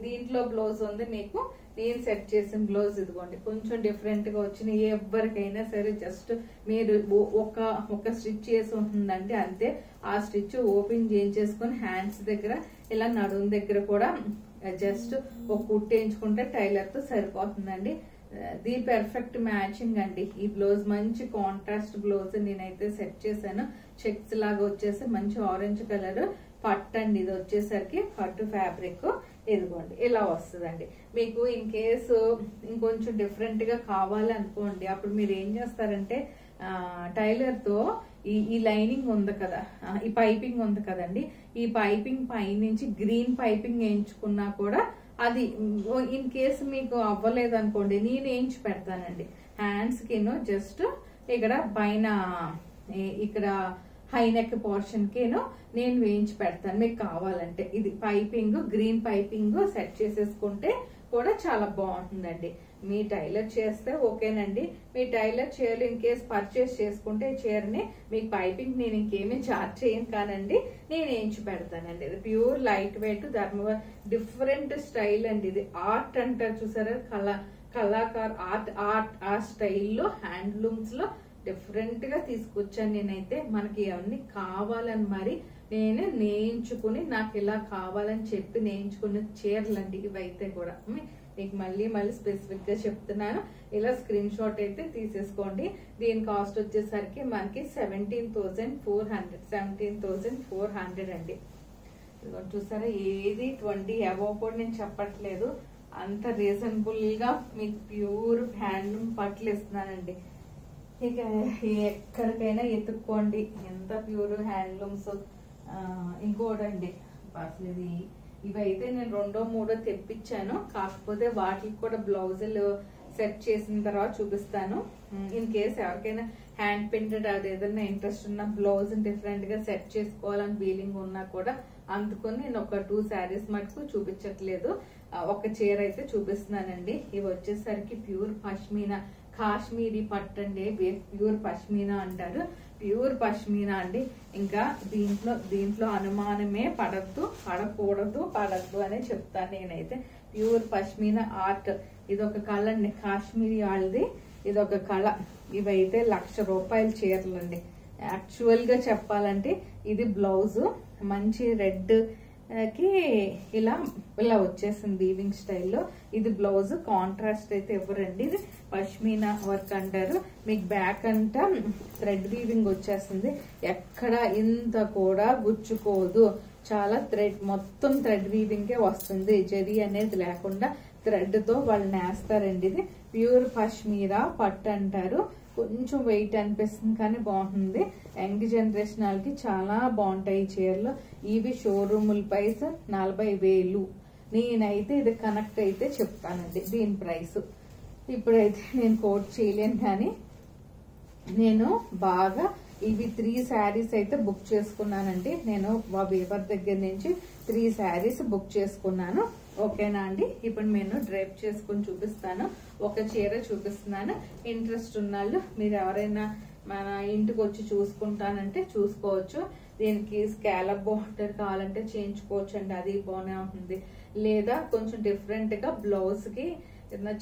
దీంట్లో బ్లౌజ్ ఉంది మీకు. నేను సెట్ చేసిన బ్లౌజ్ ఇదిగోండి. కొంచెం డిఫరెంట్ గా వచ్చిన ఎవరికైనా సరే జస్ట్ మీరు ఒక స్టిచ్ చేసి ఉంటుందండి అంతే. ఆ స్టిచ్ ఓపెన్ చేయించేసుకుని హ్యాండ్స్ దగ్గర ఇలా నడుము దగ్గర కూడా జస్ట్ ఒక కుట్టు వేయించుకుంటే టైలర్ తో సరిపోతుందండి. ది పర్ఫెక్ట్ మ్యాచింగ్ అండి ఈ బ్లౌజ్. మంచి కాంట్రాస్ట్ బ్లౌజ్ నేనైతే సెట్ చేశాను. చెక్స్ లాగా వచ్చేసి మంచి ఆరెంజ్ కలర్ పట్టు అండి. ఇది వచ్చేసరికి పట్టు ఫ్యాబ్రిక్. ఇదిగోండి ఇలా వస్తుందండి. మీకు ఇన్ కేసు ఇంకొంచెం డిఫరెంట్ గా కావాలి అనుకోండి, అప్పుడు మీరు ఏం చేస్తారంటే టైలర్ తో ఈ లైనింగ్ ఉంది కదా, ఈ పైపింగ్ ఉంది కదండి, ఈ పైపింగ్ పై నుంచి గ్రీన్ పైపింగ్ వేయించుకున్నా కూడా అది ఇన్ కేసు మీకు అవ్వలేదు అనుకోండి, నేను వేయించి పెడతానండి. హ్యాండ్స్ కి జస్ట్ ఇక్కడ పైన ఇక్కడ హై నెక్ పోర్షన్ కేనో నేను వేయించి పెడతాను మీకు కావాలంటే. ఇది పైపింగ్ గ్రీన్ పైపింగ్ సెట్ చేసేసుకుంటే కూడా చాలా బాగుంటుందండి. మీ టైలర్ చేస్తే ఓకేనండి, మీ టైలర్ చీరలు ఇన్ కేసు పర్చేస్ చేసుకుంటే చీరని మీకు పైపింగ్ నేను ఇంకేమీ చార్జ్ చేయను కానండి, నేను వేయించి పెడతానండి. ఇది pure light weight different style అండి. ఇది ఆర్ట్ అంటారు చూసారా, కళాకారు ఆర్ట్ ఆ స్టైల్లో హ్యాండ్లూమ్స్ లో డిఫరెంట్ గా తీసుకొచ్చాను నేనైతే. మనకి అవన్నీ కావాలని మరి నేను నేయించుకుని నాకు ఇలా కావాలని చెప్పి నేయించుకున్న చీరలండి ఇవైతే కూడా. మీకు మళ్ళీ స్పెసిఫిక్ గా చెప్తున్నాను, ఇలా స్క్రీన్ షాట్ అయితే తీసేసుకోండి. దీని కాస్ట్ వచ్చేసరికి మనకి 17,400 అండి. చూసారా, ఏది 20 అబోవ్ కూడా నేను చెప్పట్లేదు, అంత రీజనబుల్ గా మీకు ప్యూర్ హ్యాండ్లూమ్ పట్లు ఇస్తున్నానండి. ఇక ఎక్కడికైనా ఎత్తుక్కోండి, ఎంత ప్యూర్ హ్యాండ్లూమ్స్. ఇంకోటండి అసలు ఇవైతే నేను 2, 3 తెప్పించాను, కాకపోతే వాటికి కూడా బ్లౌజులు సెట్ చేసిన తర్వాత చూపిస్తాను. ఇన్ కేస్ ఎవరికైనా హ్యాండ్ పెయింటెడ్ అది ఏదైనా ఇంట్రెస్ట్ ఉన్న బ్లౌజ్ డిఫరెంట్ గా సెట్ చేసుకోవాలని ఫీలింగ్ ఉన్నా కూడా అందుకొని నేను ఒక 2 శారీస్ మటుకు చూపించట్లేదు, ఒక చీర అయితే చూపిస్తున్నానండి. ఇవి వచ్చేసరికి ప్యూర్ పష్మీనా కాశ్మీరీ పట్టు అండి, ప్యూర్ పష్మీనా అంటారు. ప్యూర్ పష్మీనా అండి. ఇంకా దీంట్లో అనుమానమే పడకూడదు అనే చెప్తాను నేనైతే. ప్యూర్ పష్మీనా ఆర్ట్, ఇదొక కళ అండి, కాశ్మీరీ వాళ్ళది ఇదొక కళ. ఇవైతే 1,00,000 రూపాయల చీరలండి. యాక్చువల్ గా చెప్పాలంటే ఇది బ్లౌజ్ మంచి రెడ్ కి ఇలా వచ్చేసింది వీవింగ్ స్టైల్లో. ఇది బ్లౌజ్ కాంట్రాస్ట్ అయితే ఇవ్వరండి, ఇది పష్మీనా వర్క్ అంటారు. మీకు బ్యాక్ అంతా థ్రెడ్ వీవింగ్ వచ్చేస్తుంది, ఎక్కడ ఇంత కూడా గుచ్చుకోదు, చాలా మొత్తం థ్రెడ్ వీవింగ్ వస్తుంది, జరీ అనేది లేకుండా థ్రెడ్ తో వాళ్ళు నేస్తారండి. ఇది ప్యూర్ పష్మీరా పట్టు అంటారు. కొంచెం వెయిట్ అనిపిస్తుంది కానీ బాగుంటుంది. యంగ్ జనరేషన్ వాళ్ళకి చాలా బాగుంటాయి ఈ చీరలు. ఇవి షోరూముల ప్రైస్ 40,000. నేనైతే ఇది కనెక్ట్ అయితే చెప్తానండి దీని ప్రైస్. ఇప్పుడైతే నేను కోట్ చేయలేను కానీ నేను బాగా ఇవి 3 శారీస్ అయితే బుక్ చేసుకున్నానండి. నేను మా వీవర్ దగ్గర నుంచి 3 శారీస్ బుక్ చేసుకున్నాను. ఓకేనా అండి, ఇప్పుడు నేను డ్రైప్ చేసుకుని చూపిస్తాను. ఒక చీర చూపిస్తున్నాను. ఇంట్రెస్ట్ ఉన్నాళ్ళు మీరు ఎవరైనా మన ఇంటికి వచ్చి చూసుకుంటానంటే చూసుకోవచ్చు. దీనికి స్కాలప్ బార్డర్ కావాలంటే చేయించుకోవచ్చు అండి, అది బాగానే ఉంటుంది. లేదా కొంచెం డిఫరెంట్ గా బ్లౌజ్ కి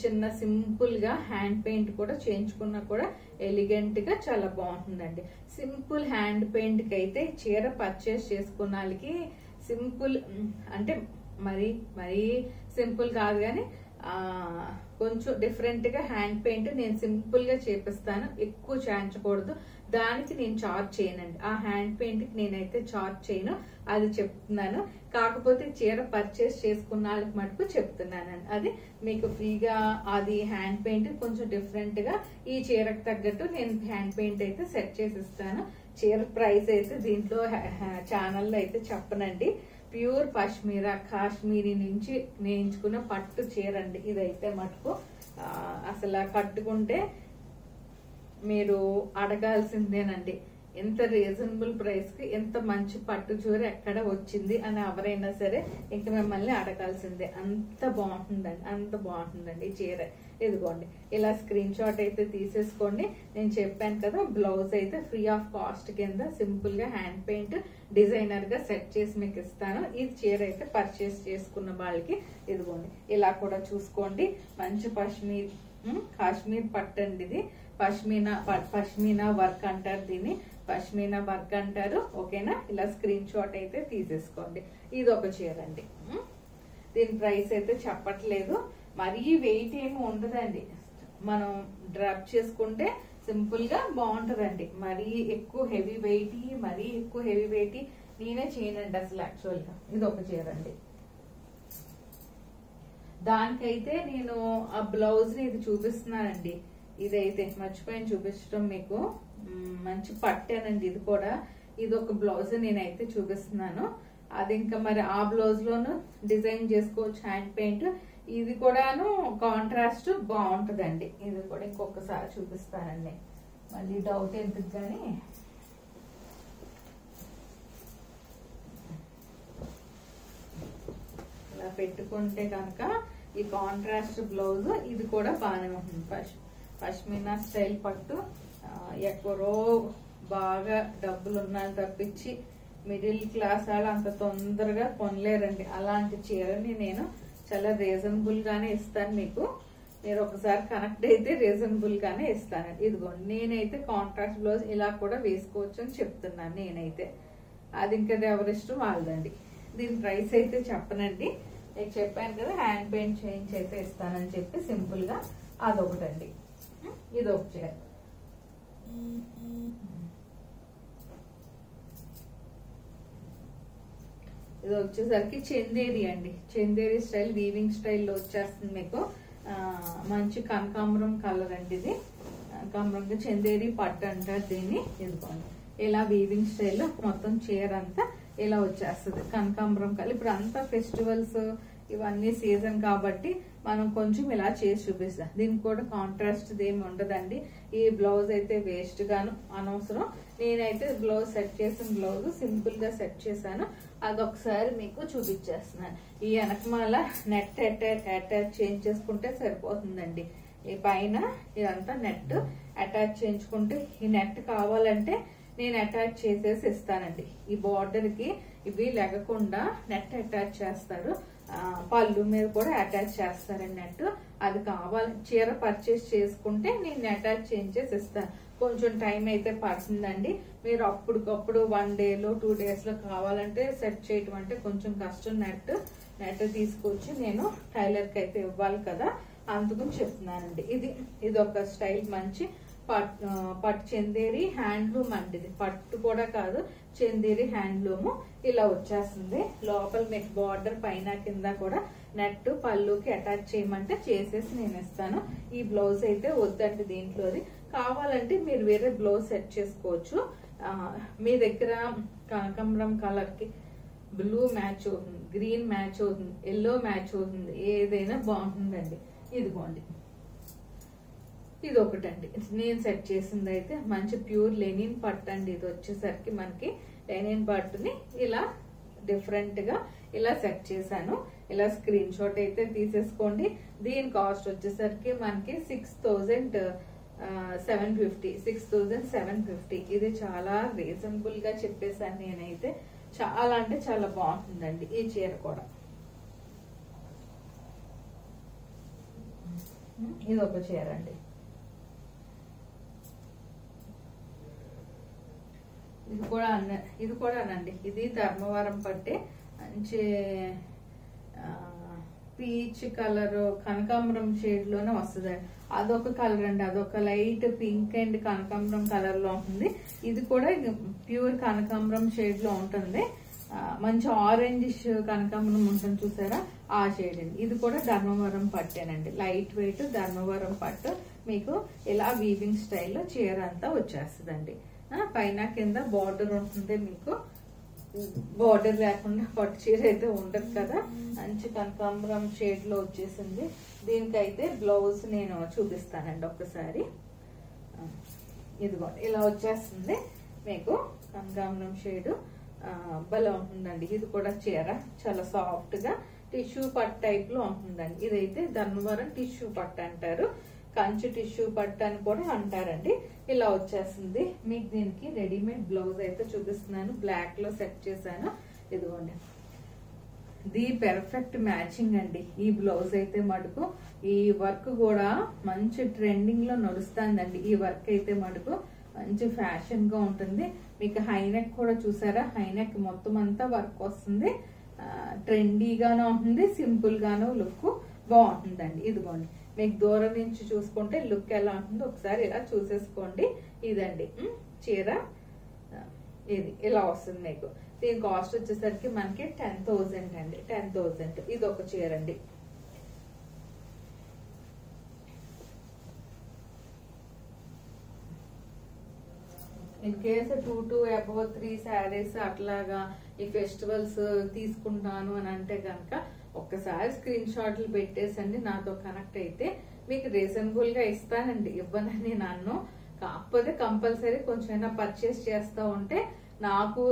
చిన్న సింపుల్ గా హ్యాండ్ పెయింట్ కూడా చేయించుకున్నా కూడా ఎలిగెంట్ గా చాలా బాగుంటుందండి. సింపుల్ హ్యాండ్ పెయింట్ కి అయితే చీర పర్చేస్ చేసుకున్న వాళ్ళకి సింపుల్ అంటే మరీ సింపుల్ కాదు కానీ కొంచెం డిఫరెంట్ గా హ్యాండ్ పెయింట్ నేను సింపుల్ గా చేపిస్తాను, ఎక్కువ చేయించకూడదు. దానికి నేను చార్జ్ చేయనండి, ఆ హ్యాండ్ పెయింట్ కి నేనైతే చార్జ్ చేయను, అది చెప్తున్నాను. కాకపోతే చీర పర్చేస్ చేసుకున్న వాళ్ళకి మటుకు చెప్తున్నానండి, అది మీకు ఫ్రీగా. అది హ్యాండ్ పెయింట్ కొంచెం డిఫరెంట్ గా ఈ చీరకు తగ్గట్టు నేను హ్యాండ్ పెయింట్ అయితే సెట్ చేసి ఇస్తాను. చీర ప్రైస్ అయితే దీంట్లో ఛానల్లో అయితే చెప్పనండి. ప్యూర్ పష్మీరా కాశ్మీరీ నుంచి నేయించుకున్న పట్టు చీర అండి ఇదైతే మటుకు. అసలు కట్టుకుంటే మీరు అడగాల్సిందేనండి, ఎంత రీజనబుల్ ప్రైస్ కి ఎంత మంచి పట్టు చీర ఎక్కడ వచ్చింది అని ఎవరైనా సరే ఇంక మిమ్మల్ని అడగాల్సిందే. అంత బాగుంటుందండి ఈ చీర. ఇదిగోండి ఇలా స్క్రీన్ షాట్ అయితే తీసేసుకోండి. నేను చెప్పాను కదా బ్లౌజ్ అయితే ఫ్రీ ఆఫ్ కాస్ట్ కింద సింపుల్ గా హ్యాండ్ పెయింట్ డిజైనర్ గా సెట్ చేసి మీకు ఇస్తాను. ఈ చీర అయితే పర్చేస్ చేసుకున్న వాళ్ళకి ఇదిగోండి ఇలా కూడా చూసుకోండి. మంచి కాశ్మీర్ పట్టు అండి ఇది. పష్మీనా వర్క్ అంటారు దీన్ని, పష్మీనా వర్క్ అంటారు. ఓకేనా, ఇలా స్క్రీన్ షాట్ అయితే తీసేసుకోండి. ఇది ఒక చీర అండి. దీని ప్రైస్ అయితే చెప్పట్లేదు, మరీ వెయిట్ ఏమి ఉండదండి. మనం డ్రాప్ చేసుకుంటే సింపుల్ గా బాగుంటదండి. మరీ ఎక్కువ హెవీ వెయిట్ నేనే చేయనండి అసలు. యాక్చువల్ గా ఇది ఒక చీర అండి. దానికైతే నేను ఆ బ్లౌజ్ ని ఇది చూపిస్తున్నానండి. ఇదైతే మర్చిపోయిన చూపించడం మీకు. మంచి పట్టేనండి. ఇది కూడా ఇది ఒక బ్లౌజ్ నేనైతే చూపిస్తున్నాను. అది ఇంకా మరి ఆ బ్లౌజ్ లోను డిజైన్ చేసుకోవచ్చు హ్యాండ్ పెయింట్. ఇది కూడాను కాంట్రాస్ట్ బాగుంటుందండి. ఇది కూడా ఇంకొకసారి చూపిస్తానండి, మళ్ళీ డౌట్ ఎందుకు కానీ. ఇలా పెట్టుకుంటే కనుక ఈ కాంట్రాస్ట్ బ్లౌజ్ ఇది కూడా బాగానే ఉంటుంది. పష్మినా స్టైల్ పట్టు ఎక్కడో బాగా డబ్బులు ఉన్నాను తప్పించి మిడిల్ క్లాస్ వాళ్ళు అంత తొందరగా కొనలేరండి. అలాంటి చీరని నేను చాలా రీజనబుల్ గానే ఇస్తాను మీకు. మీరు ఒకసారి కనెక్ట్ అయితే రీజనబుల్ గానే ఇస్తాను. ఇదిగోండి, నేనైతే కాంట్రాస్ట్ బ్లౌజ్ ఇలా కూడా వేసుకోవచ్చు అని చెప్తున్నాను నేనైతే. అది ఇంకా ఎవరిష్టం వాళ్ళదండి. దీని ప్రైస్ అయితే చెప్పనండి. నేను చెప్పాను కదా హ్యాండ్ పెయింట్ చేయించి అయితే ఇస్తానని చెప్పి సింపుల్ గా అదొకటండి. ఇది ఒక చీర. ఇది వచ్చేసరికి చందేరి అండి. చందేరి స్టైల్ వీవింగ్ స్టైల్లో వచ్చేస్తుంది మీకు. మంచి కనకాంబరం కలర్ అండి. ఇది కనకాంబరంగా చందేరి పట్టు అంటారు దీన్ని. ఇదిగోండి, ఇలా వీవింగ్ స్టైల్లో మొత్తం చీర అంతా ఇలా వచ్చేస్తుంది కనకాంబరం కలర్. ఇప్పుడు అంతా ఫెస్టివల్స్ ఇవన్నీ సీజన్ కాబట్టి మనం కొంచెం ఇలా చేసి చూపిస్తాం. దీనికి కూడా కాంట్రాస్ట్ ఏమి ఉండదండి. ఈ బ్లౌజ్ అయితే వేస్ట్ గాను అనవసరం. నేనైతే బ్లౌజ్ సెట్ చేసిన బ్లౌజ్ సింపుల్ గా సెట్ చేశాను. అదొకసారి మీకు చూపించేస్తున్నాను. ఈ వెనకమాల నెట్ అటాచ్ చేయించేసుకుంటే సరిపోతుందండి. ఈ పైన ఇదంతా నెట్ అటాచ్ చేయించుకుంటే, ఈ నెట్ కావాలంటే నేను అటాచ్ చేసేసి ఇస్తానండి. ఈ బార్డర్ కి ఇవి లెగకుండా నెట్ అటాచ్ చేస్తారు. పళ్ళు మీద కూడా అటాచ్ చేస్తారండి నెట్. అది కావాలి చీర పర్చేస్ చేసుకుంటే నేను అటాచ్ చేయించేసి ఇస్తాను. కొంచెం టైం అయితే పడుతుందండి. మీరు అప్పటికప్పుడు 1 డేలో 2 డేస్ లో కావాలంటే సెట్ చేయటం అంటే కొంచెం కష్టం. నెట్ తీసుకొచ్చి నేను టైలర్ కి అయితే ఇవ్వాలి కదా, అందుకని చెప్తున్నానండి. ఇది ఒక స్టైల్ మంచి పట్టు చందేరి హ్యాండ్లూమ్ అండి. ఇది పట్టు కూడా కాదు, చందేరి హ్యాండ్లూమ్ ఇలా వచ్చేస్తుంది. లోపల మీకు బార్డర్ పైన కింద కూడా నెట్ పళ్ళుకి అటాచ్ చేయమంటే చేసేసి నేను ఇస్తాను. ఈ బ్లౌజ్ అయితే వద్దండి దీంట్లోది. కావాలంటే మీరు వేరే బ్లౌజ్ సెట్ చేసుకోవచ్చు. మీ దగ్గర కనకాంబరం కలర్ కి బ్లూ మ్యాచ్ అవుతుంది, గ్రీన్ మ్యాచ్ అవుతుంది, ఎల్లో మ్యాచ్ అవుతుంది, ఏదైనా బాగుంటుందండి. ఇదిగోండి, ఇది ఒకటండి నేను సెట్ చేసింది అయితే మంచి ప్యూర్ లెనిన్ పట్టు అండి. ఇది వచ్చేసరికి మనకి లెనిన్ పట్టుని ఇలా డిఫరెంట్ గా ఇలా సెట్ చేశాను. ఇలా స్క్రీన్ షాట్ అయితే తీసేసుకోండి. దీని కాస్ట్ వచ్చేసరికి మనకి 6,750. ఇది చాలా రీజనబుల్ గా చెప్పేశాను నేనైతే. చాలా అంటే చాలా బాగుంటుందండి ఈ చీర కూడా. ఇది ఒక చీర అండి. ఇది కూడా అనండి. ఇది ధర్మవరం పట్టే మంచి పీచ్ కలర్ కనకాంబరం షేడ్ లోనే వస్తుంది. అదొక కలర్ అండి. అదొక లైట్ పింక్ అండ్ కనకాంబరం కలర్ లో ఉంటుంది. ఇది కూడా ప్యూర్ కనకాంబరం షేడ్ లో ఉంటుంది. మంచి ఆరెంజ్ కనకాంబరం ఉంటుంది చూసారా, ఆ షేడ్ అండి. ఇది కూడా ధర్మవరం పట్టేనండి. లైట్ వెయిట్ ధర్మవరం పట్టు. మీకు ఇలా వీవింగ్ స్టైల్లో చీర అంతా వచ్చేస్తుందండి. పైన కింద బార్డర్ ఉంటుంది. మీకు బార్డర్ లేకుండా పట్టు చీర అయితే ఉండదు కదా. మంచి కనకాంబరం షేడ్ లో వచ్చేసింది. దీనికైతే బ్లౌజ్ నేను చూపిస్తానండి ఒక్కసారి. ఇదిగోండి, ఇలా వచ్చేస్తుంది మీకు కనకాంబరం షేడ్. భలే ఉంటుందండి. ఇది కూడా చీర చాలా సాఫ్ట్ గా టిష్యూ పట్టు టైప్ లో ఉంటుందండి. ఇదైతే ధర్మవరం టిష్యూ పట్టు అంటారు, కంచి టిష్యూ పట్టు అని కూడా అంటారండి. ఇలా వచ్చేస్తుంది. మీకు దీనికి రెడీమేడ్ బ్లౌజ్ అయితే చూపిస్తున్నాను. బ్లాక్ లో సెట్ చేశాను. ఇదిగోండి, ది పెర్ఫెక్ట్ మ్యాచింగ్ అండి ఈ బ్లౌజ్ అయితే మటుకు. ఈ వర్క్ కూడా మంచి ట్రెండింగ్ లో నడుస్తుందండి. ఈ వర్క్ అయితే మటుకు మంచి ఫ్యాషన్ గా ఉంటుంది. మీకు హైనెక్ కూడా చూసారా, హైనెక్ మొత్తం అంతా వర్క్ వస్తుంది. ట్రెండీగానే ఉంటుంది, సింపుల్ గాను లుక్ బాగుంటుందండి. ఇదిగోండి, మీకు దూరం నుంచి చూసుకుంటే లుక్ ఎలా ఉంటుందో ఒకసారి ఇలా చూసేసుకోండి. ఇదండి చీర. ఇది ఇలా వస్తుంది మీకు. దీని కాస్ట్ వచ్చేసరికి మనకి 10,000 అండి. 10,000. ఇది ఒక చీర అండి. In case 2 to above 3 saris అట్లాగా ఈ ఫెస్టివల్స్ తీసుకుంటాను అని అంటే కనుక ఒక్కసారి స్క్రీన్ షాట్లు పెట్టేసండి, నాతో కనెక్ట్ అయితే మీకు రీజనబుల్ గా ఇస్తానండి. ఇవ్వనని నన్ను, కాకపోతే కంపల్సరీ కొంచెం పర్చేస్ చేస్తా ఉంటే నాకు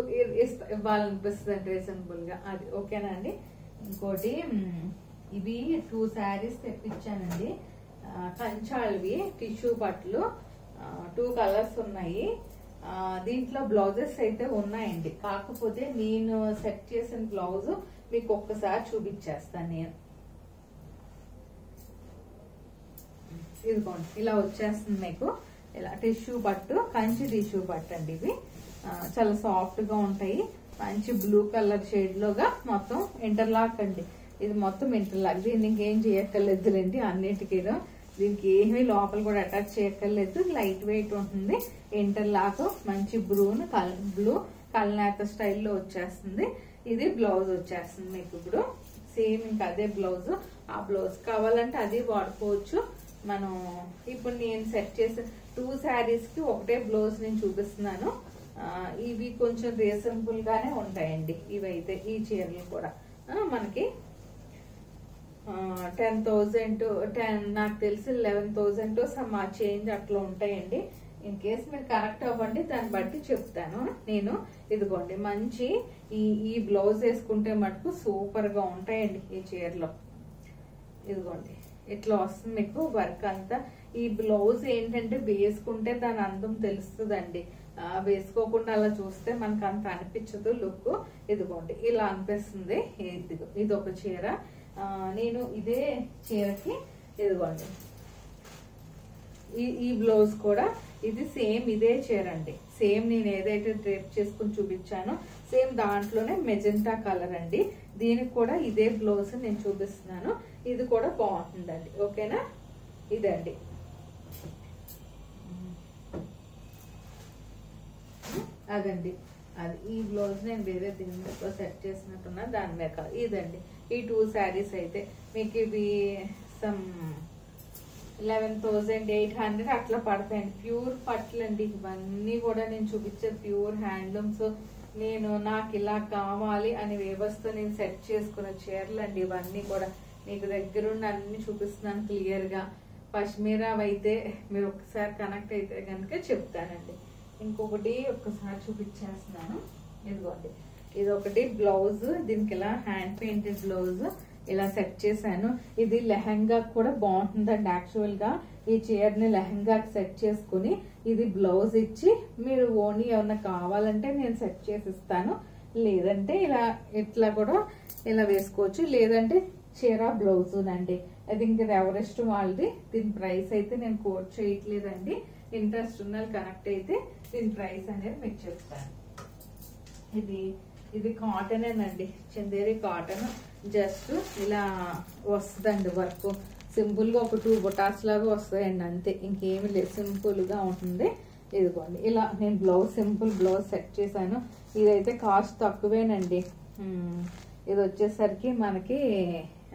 ఇవ్వాలనిపిస్తుంది అండి రీజనబుల్ గా. అది ఓకేనా అండి. ఇంకోటి ఇవి 2 శారీస్ తెప్పించానండి, కంచాళ్ళవి టిష్యూ బట్టలు, 2 కలర్స్ ఉన్నాయి. దీంట్లో బ్లౌజెస్ అయితే ఉన్నాయండి, కాకపోతే నేను సెట్ చేసిన బ్లౌజ్ మీకు ఒక్కసారి చూపించేస్తాను నేను. ఇదిగోండి ఇలా వచ్చేస్తుంది మీకు, ఇలా టిష్యూ పట్టు, కంచి టిష్యూ పట్టు అండి. ఇవి చాలా సాఫ్ట్ గా ఉంటాయి, మంచి బ్లూ కలర్ షేడ్ లోగా మొత్తం ఇంటర్లాక్ అండి. ఇది మొత్తం ఇంటర్లాక్, దీన్ని ఇంకేం చేయక్కర్లేదులేండి అన్నిటికీ. దీనికి ఏమీ లోపల కూడా అటాచ్ చేయక్కర్లేదు, లైట్ వెయిట్ ఉంటుంది. ఇంటర్లాక్ మంచి బ్లూ కల్నేత స్టైల్లో వచ్చేస్తుంది. ఇది బ్లౌజ్ వచ్చేస్తుంది మీకు. ఇప్పుడు సేమ్ ఇంకా అదే బ్లౌజ్, ఆ బ్లౌజ్ కావాలంటే అది వాడుకోవచ్చు మనం. ఇప్పుడు నేను సెట్ చేసే 2 శారీస్ కి ఒకటే బ్లౌజ్ నేను చూపిస్తున్నాను. ఇవి కొంచెం రీజనబుల్ గానే ఉంటాయండి. ఇవైతే ఈ చీరలు కూడా మనకి 10,000 నాకు తెలిసి 11,000 సమ్ చేంజ్ అట్లా ఉంటాయండి. ఇన్ కేస్ మీరు కరెక్ట్ అవ్వండి, దాన్ని బట్టి చెప్తాను నేను. ఇదిగోండి మంచి ఈ బ్లౌజ్ వేసుకుంటే మటుకు సూపర్ గా ఉంటాయండి ఈ చీరలో. ఇదిగోండి ఇట్లా వస్తుంది మీకు వర్క్ అంతా. ఈ బ్లౌజ్ ఏంటంటే వేసుకుంటే దాని అందం తెలుస్తుందండి, వేసుకోకుండా అలా చూస్తే మనకు అంత అనిపించదు లుక్. ఇదిగోండి ఇలా అనిపిస్తుంది. ఇది ఒక చీర, నేను ఇదే చీరకి ఇదిగోండి ఈ బ్లౌజ్ కూడా ఇది సేమ్ ఇదే చీర అండి. సేమ్ నేను ఏదైతే డ్రేప్ చేసుకుని చూపించానో సేమ్ దాంట్లోనే మెజెంటా కలర్ అండి. దీనికి కూడా ఇదే బ్లౌజ్ నేను చూపిస్తున్నాను. ఇది కూడా బాగుంటుందండి. ఓకేనా. ఇదండి అదండి అది. ఈ బ్లౌజ్ నేను వేరే దీనిలో సెట్ చేసినట్టున్నా దాని మీద. ఇదండి ఈ 2 శారీస్ అయితే మీకు ఇవి సమ్ 11,800 అట్లా పడతాయండి. ప్యూర్ పట్లండి ఇవన్నీ కూడా. నేను చూపించేది ప్యూర్ హ్యాండ్లూమ్స్. నాకు ఇలా కావాలి అనే వ్యవస్థ నేను సెట్ చేసుకున్న చీరలు అండి ఇవన్నీ కూడా. మీకు దగ్గరుండి అన్ని చూపిస్తున్నాను క్లియర్ గా. పష్మీరా అయితే మీరు ఒక్కసారి కనెక్ట్ అయితే కనుక చెప్తానండి. ఇంకొకటి ఒక్కసారి చూపించేస్తున్నాను. ఇదిగోండి ఇది ఒకటి బ్లౌజ్, దీనికి ఇలా హ్యాండ్ పెయింటెడ్ బ్లౌజ్ ఇలా సెట్ చేశాను. ఇది లెహంగా కూడా బాగుంటుందండి. యాక్చువల్ గా ఈ చీరని లెహంగా సెట్ చేసుకుని ఇది బ్లౌజ్ ఇచ్చి మీరు ఓన్లీ ఏమన్నా కావాలంటే నేను సెట్ చేసి ఇస్తాను. లేదంటే ఇట్లా కూడా ఇలా వేసుకోవచ్చు. లేదంటే చీర బ్లౌజ్ అండి. అది ఇంకా ఎవరిష్టం వాళ్ళది. దీని ప్రైస్ అయితే నేను కోట్ చేయట్లేదండి. ఇంట్రెస్ట్ ఉన్న కనెక్ట్ అయితే దీని ప్రైస్ అనేది మీకు చెప్తాను. ఇది కాటన్ అండి, చందేరి కాటన్. జస్ట్ ఇలా వస్తుందండి వర్క్. సింపుల్ గా ఒక 2 బొటాస్ లాగా వస్తాయండి అంతే, ఇంకేమి లేదు. సింపుల్ గా ఉంటుంది. ఇదిగోండి ఇలా నేను బ్లౌజ్ సింపుల్ బ్లౌజ్ సెట్ చేశాను. ఇదైతే కాస్ట్ తక్కువేనండి. ఇది వచ్చేసరికి మనకి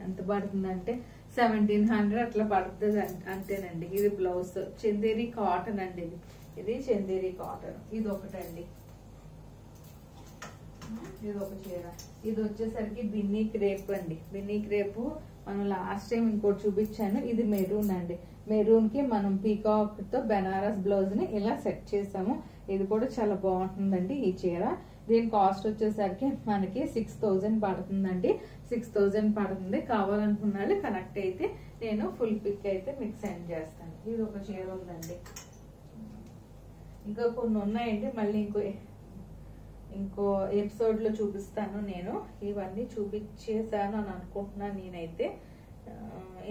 ఎంత పడుతుందంటే 1,700 అట్లా పడుతుంది అంతేనండి. ఇది బ్లౌజ్ చందేరి కాటన్ అండి. ఇది చందేరి కాటన్. ఇది ఒకటండి. ఇది ఒక చీర. ఇది వచ్చేసరికి బిన్నీ క్రేప్ అండి. బిన్నీ క్రేప్ మనం లాస్ట్ టైం ఇంకోటి చూపించాను. ఇది మెరూన్ అండి. మెరూన్ కి మనం పీకాక్ తో బెనారస్ బ్లౌజ్ ని ఇలా సెట్ చేసాము. ఇది కూడా చాలా బాగుంటుందండి ఈ చీర. దీని కాస్ట్ వచ్చేసరికి మనకి 6,000 పడుతుందండి. 6,000 పడుతుంది. కావాలనుకున్నాడు కనెక్ట్ అయితే నేను ఫుల్ పిక్ అయితే మీకు సెండ్ చేస్తాను. ఇది ఒక చీర ఉందండి. ఇంకా కొన్ని ఉన్నాయండి, మళ్ళీ ఇంకో ఎపిసోడ్ లో చూపిస్తాను నేను. ఇవన్నీ చూపించేసాను అని అనుకుంటున్నాను నేనైతే.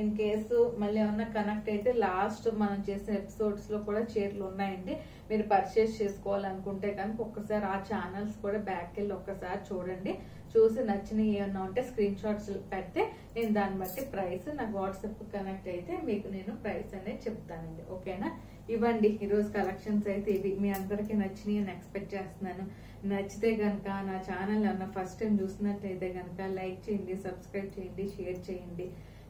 ఇన్ కేసు మళ్ళీ ఏమన్నా కనెక్ట్ అయితే లాస్ట్ మనం చేసిన ఎపిసోడ్స్ లో కూడా చీరలు ఉన్నాయండి. మీరు పర్చేస్ చేసుకోవాలనుకుంటే కనుక ఒక్కసారి ఆ ఛానల్స్ కూడా బ్యాక్ వెళ్ళి ఒక్కసారి చూడండి. చూసి నచ్చినవి ఏమన్నా ఉంటే స్క్రీన్ షాట్స్ పెడితే నేను దాన్ని బట్టి ప్రైస్ నాకు వాట్సాప్ కనెక్ట్ అయితే మీకు నేను ప్రైస్ అనేది చెప్తానండి. ఓకేనా. ఇవ్వండి ఈరోజు కలెక్షన్స్ అయితే ఇవి. మీ అందరికీ నచ్చినాయి అని ఎక్స్పెక్ట్ చేస్తున్నాను. నచ్చితే కనుక నా ఛానల్ ఏమన్నా ఫస్ట్ టైం చూసినట్టయితే కనుక లైక్ చేయండి, సబ్స్క్రైబ్ చేయండి, షేర్ చేయండి.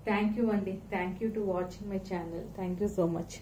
థ్యాంక్ యూ అండి. Thank you to watching my channel. Thank you so much.